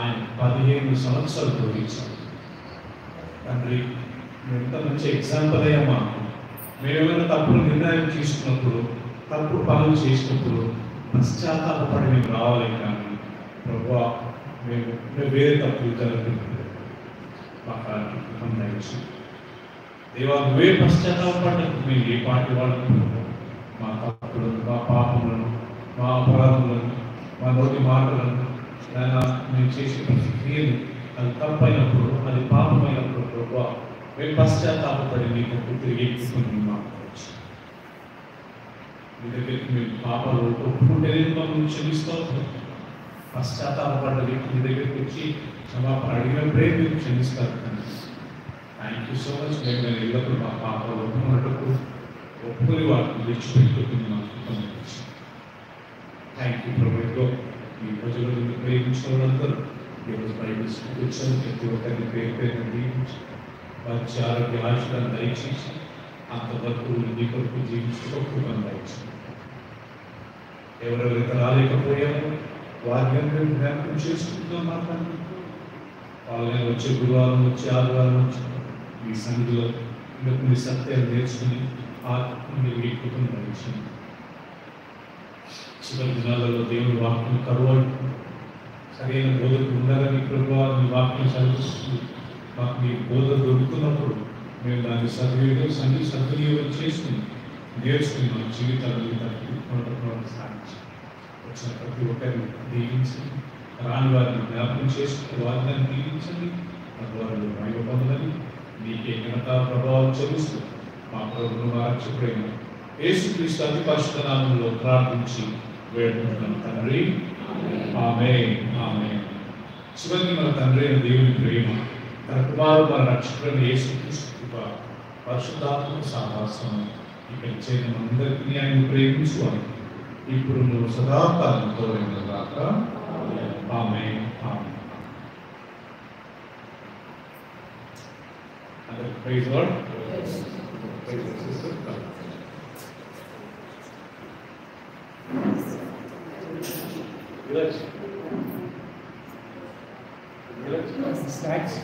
ఆయన 15 సంవత్సరాలు బోధించారు. తండ్రి, మేము ఎంత మంచి ఎగ్జాంపుల్ అయ్యామా. మేమేమైనా తప్పుడు నిర్ణయం తీసుకున్నప్పుడు, తప్పుడు పనులు చేసినప్పుడు పశ్చాత్తాపడి మేము రావాలి. కానీ ప్రభువా, మేము వేరే తప్పులు జరుగుతుంది మాకు దయచి దేవా, నువ్వే పశ్చాత్తాపడ్డప్పుడు మేము ఏ పాటి వాళ్ళను మా తప్పులను, మా పాపములను, మా అపరాధములను, మా నోటి మాటలను, మేము చేసే ప్రతి క్రియలు అది తప్పైనప్పుడు, అది పాపమైనప్పుడు ప్రభువా, మేము పశ్చాత్తాపడి నీకు తిరిగి ఎక్కుతుంది మాకు వచ్చి మీ దగ్గరికి మేము పాపాలు ఒప్పుకుంటే మమ్మల్ని క్షమిస్తావు. పశ్చాత్తాపడ్డ వ్యక్తి మీ దగ్గరికి వచ్చి క్షమాపణ అడిగినప్పుడే మీరు క్షమిస్తారు. Thank you so much. మేము ఎల్లప్పుడూ మా పాపాలు ఒప్పుకొని వాటిని తెచ్చిపెట్టుకుని మాకు థ్యాంక్ యూ ప్రభుత్వం. ఈ ప్రజలను ప్రేమించిన వాళ్ళందరూ ఈరోజు బైబిల్స్ కూర్చొని ప్రతి ఒక్కరిని పేరు దీవించి మంచి ఆరోగ్య ఆశలను దయచేసి అంతవరకు నీ కొరకు జీవించుకోకుండా దయచేసి ఎవరెవరైతే రాలేకపోయామో వారిని జ్ఞాపకం చేసుకుంటున్నాం. మాట్లాడుతూ వాళ్ళని వచ్చే గురువారం వచ్చి ఆదివారం వచ్చి ఈ సన్నిధిలో ఇంకా కొన్ని సత్యాలు నేర్చుకుని ఆత్మని వీక్కుని నడిచింది. చివరి దినాలలో దేవుని వాక్యం కరువు సరైన బోధకు ఉండాలని ప్రభువా నీ వాక్యం చదివిస్తుంది. మాకు నీ బోధ దొరుకుతున్నప్పుడు మేము దాన్ని సద్వినియోగం చేసుకుని నేర్చుకుని మన జీవితాలను సాధించి వచ్చిన ప్రతి ఒక్కరిని దీవించి రాని వారిని జ్ఞాపకం చేసుకుని వారిని దీవించండి వారిలో మహిమ పొందని మీకే ఘనత ప్రభావం చెల్లిస్తూ మా ప్రభువును మా రక్షకుడైన యేసుక్రీస్తు అతి పరిశుద్ధ నామములో ప్రార్థించి వేడుకుంటున్నాం తండ్రి. ఆమేన్. ఆమేన్. చివరికి మన తండ్రి అయిన దేవుని ప్రేమ, తన కుమారుడు మన రక్షకుడైన యేసుక్రీస్తు కృప, పరిశుద్ధాత్మ సహవాసం ఇక్కడ చేరిన అందరికీ ఆయన ప్రేమించుకోవాలి ఇప్పుడు నువ్వు సదాకాలంతో దాక. ఆమేన్. ఆమేన్. Praise God. Praise the sister. Snacks.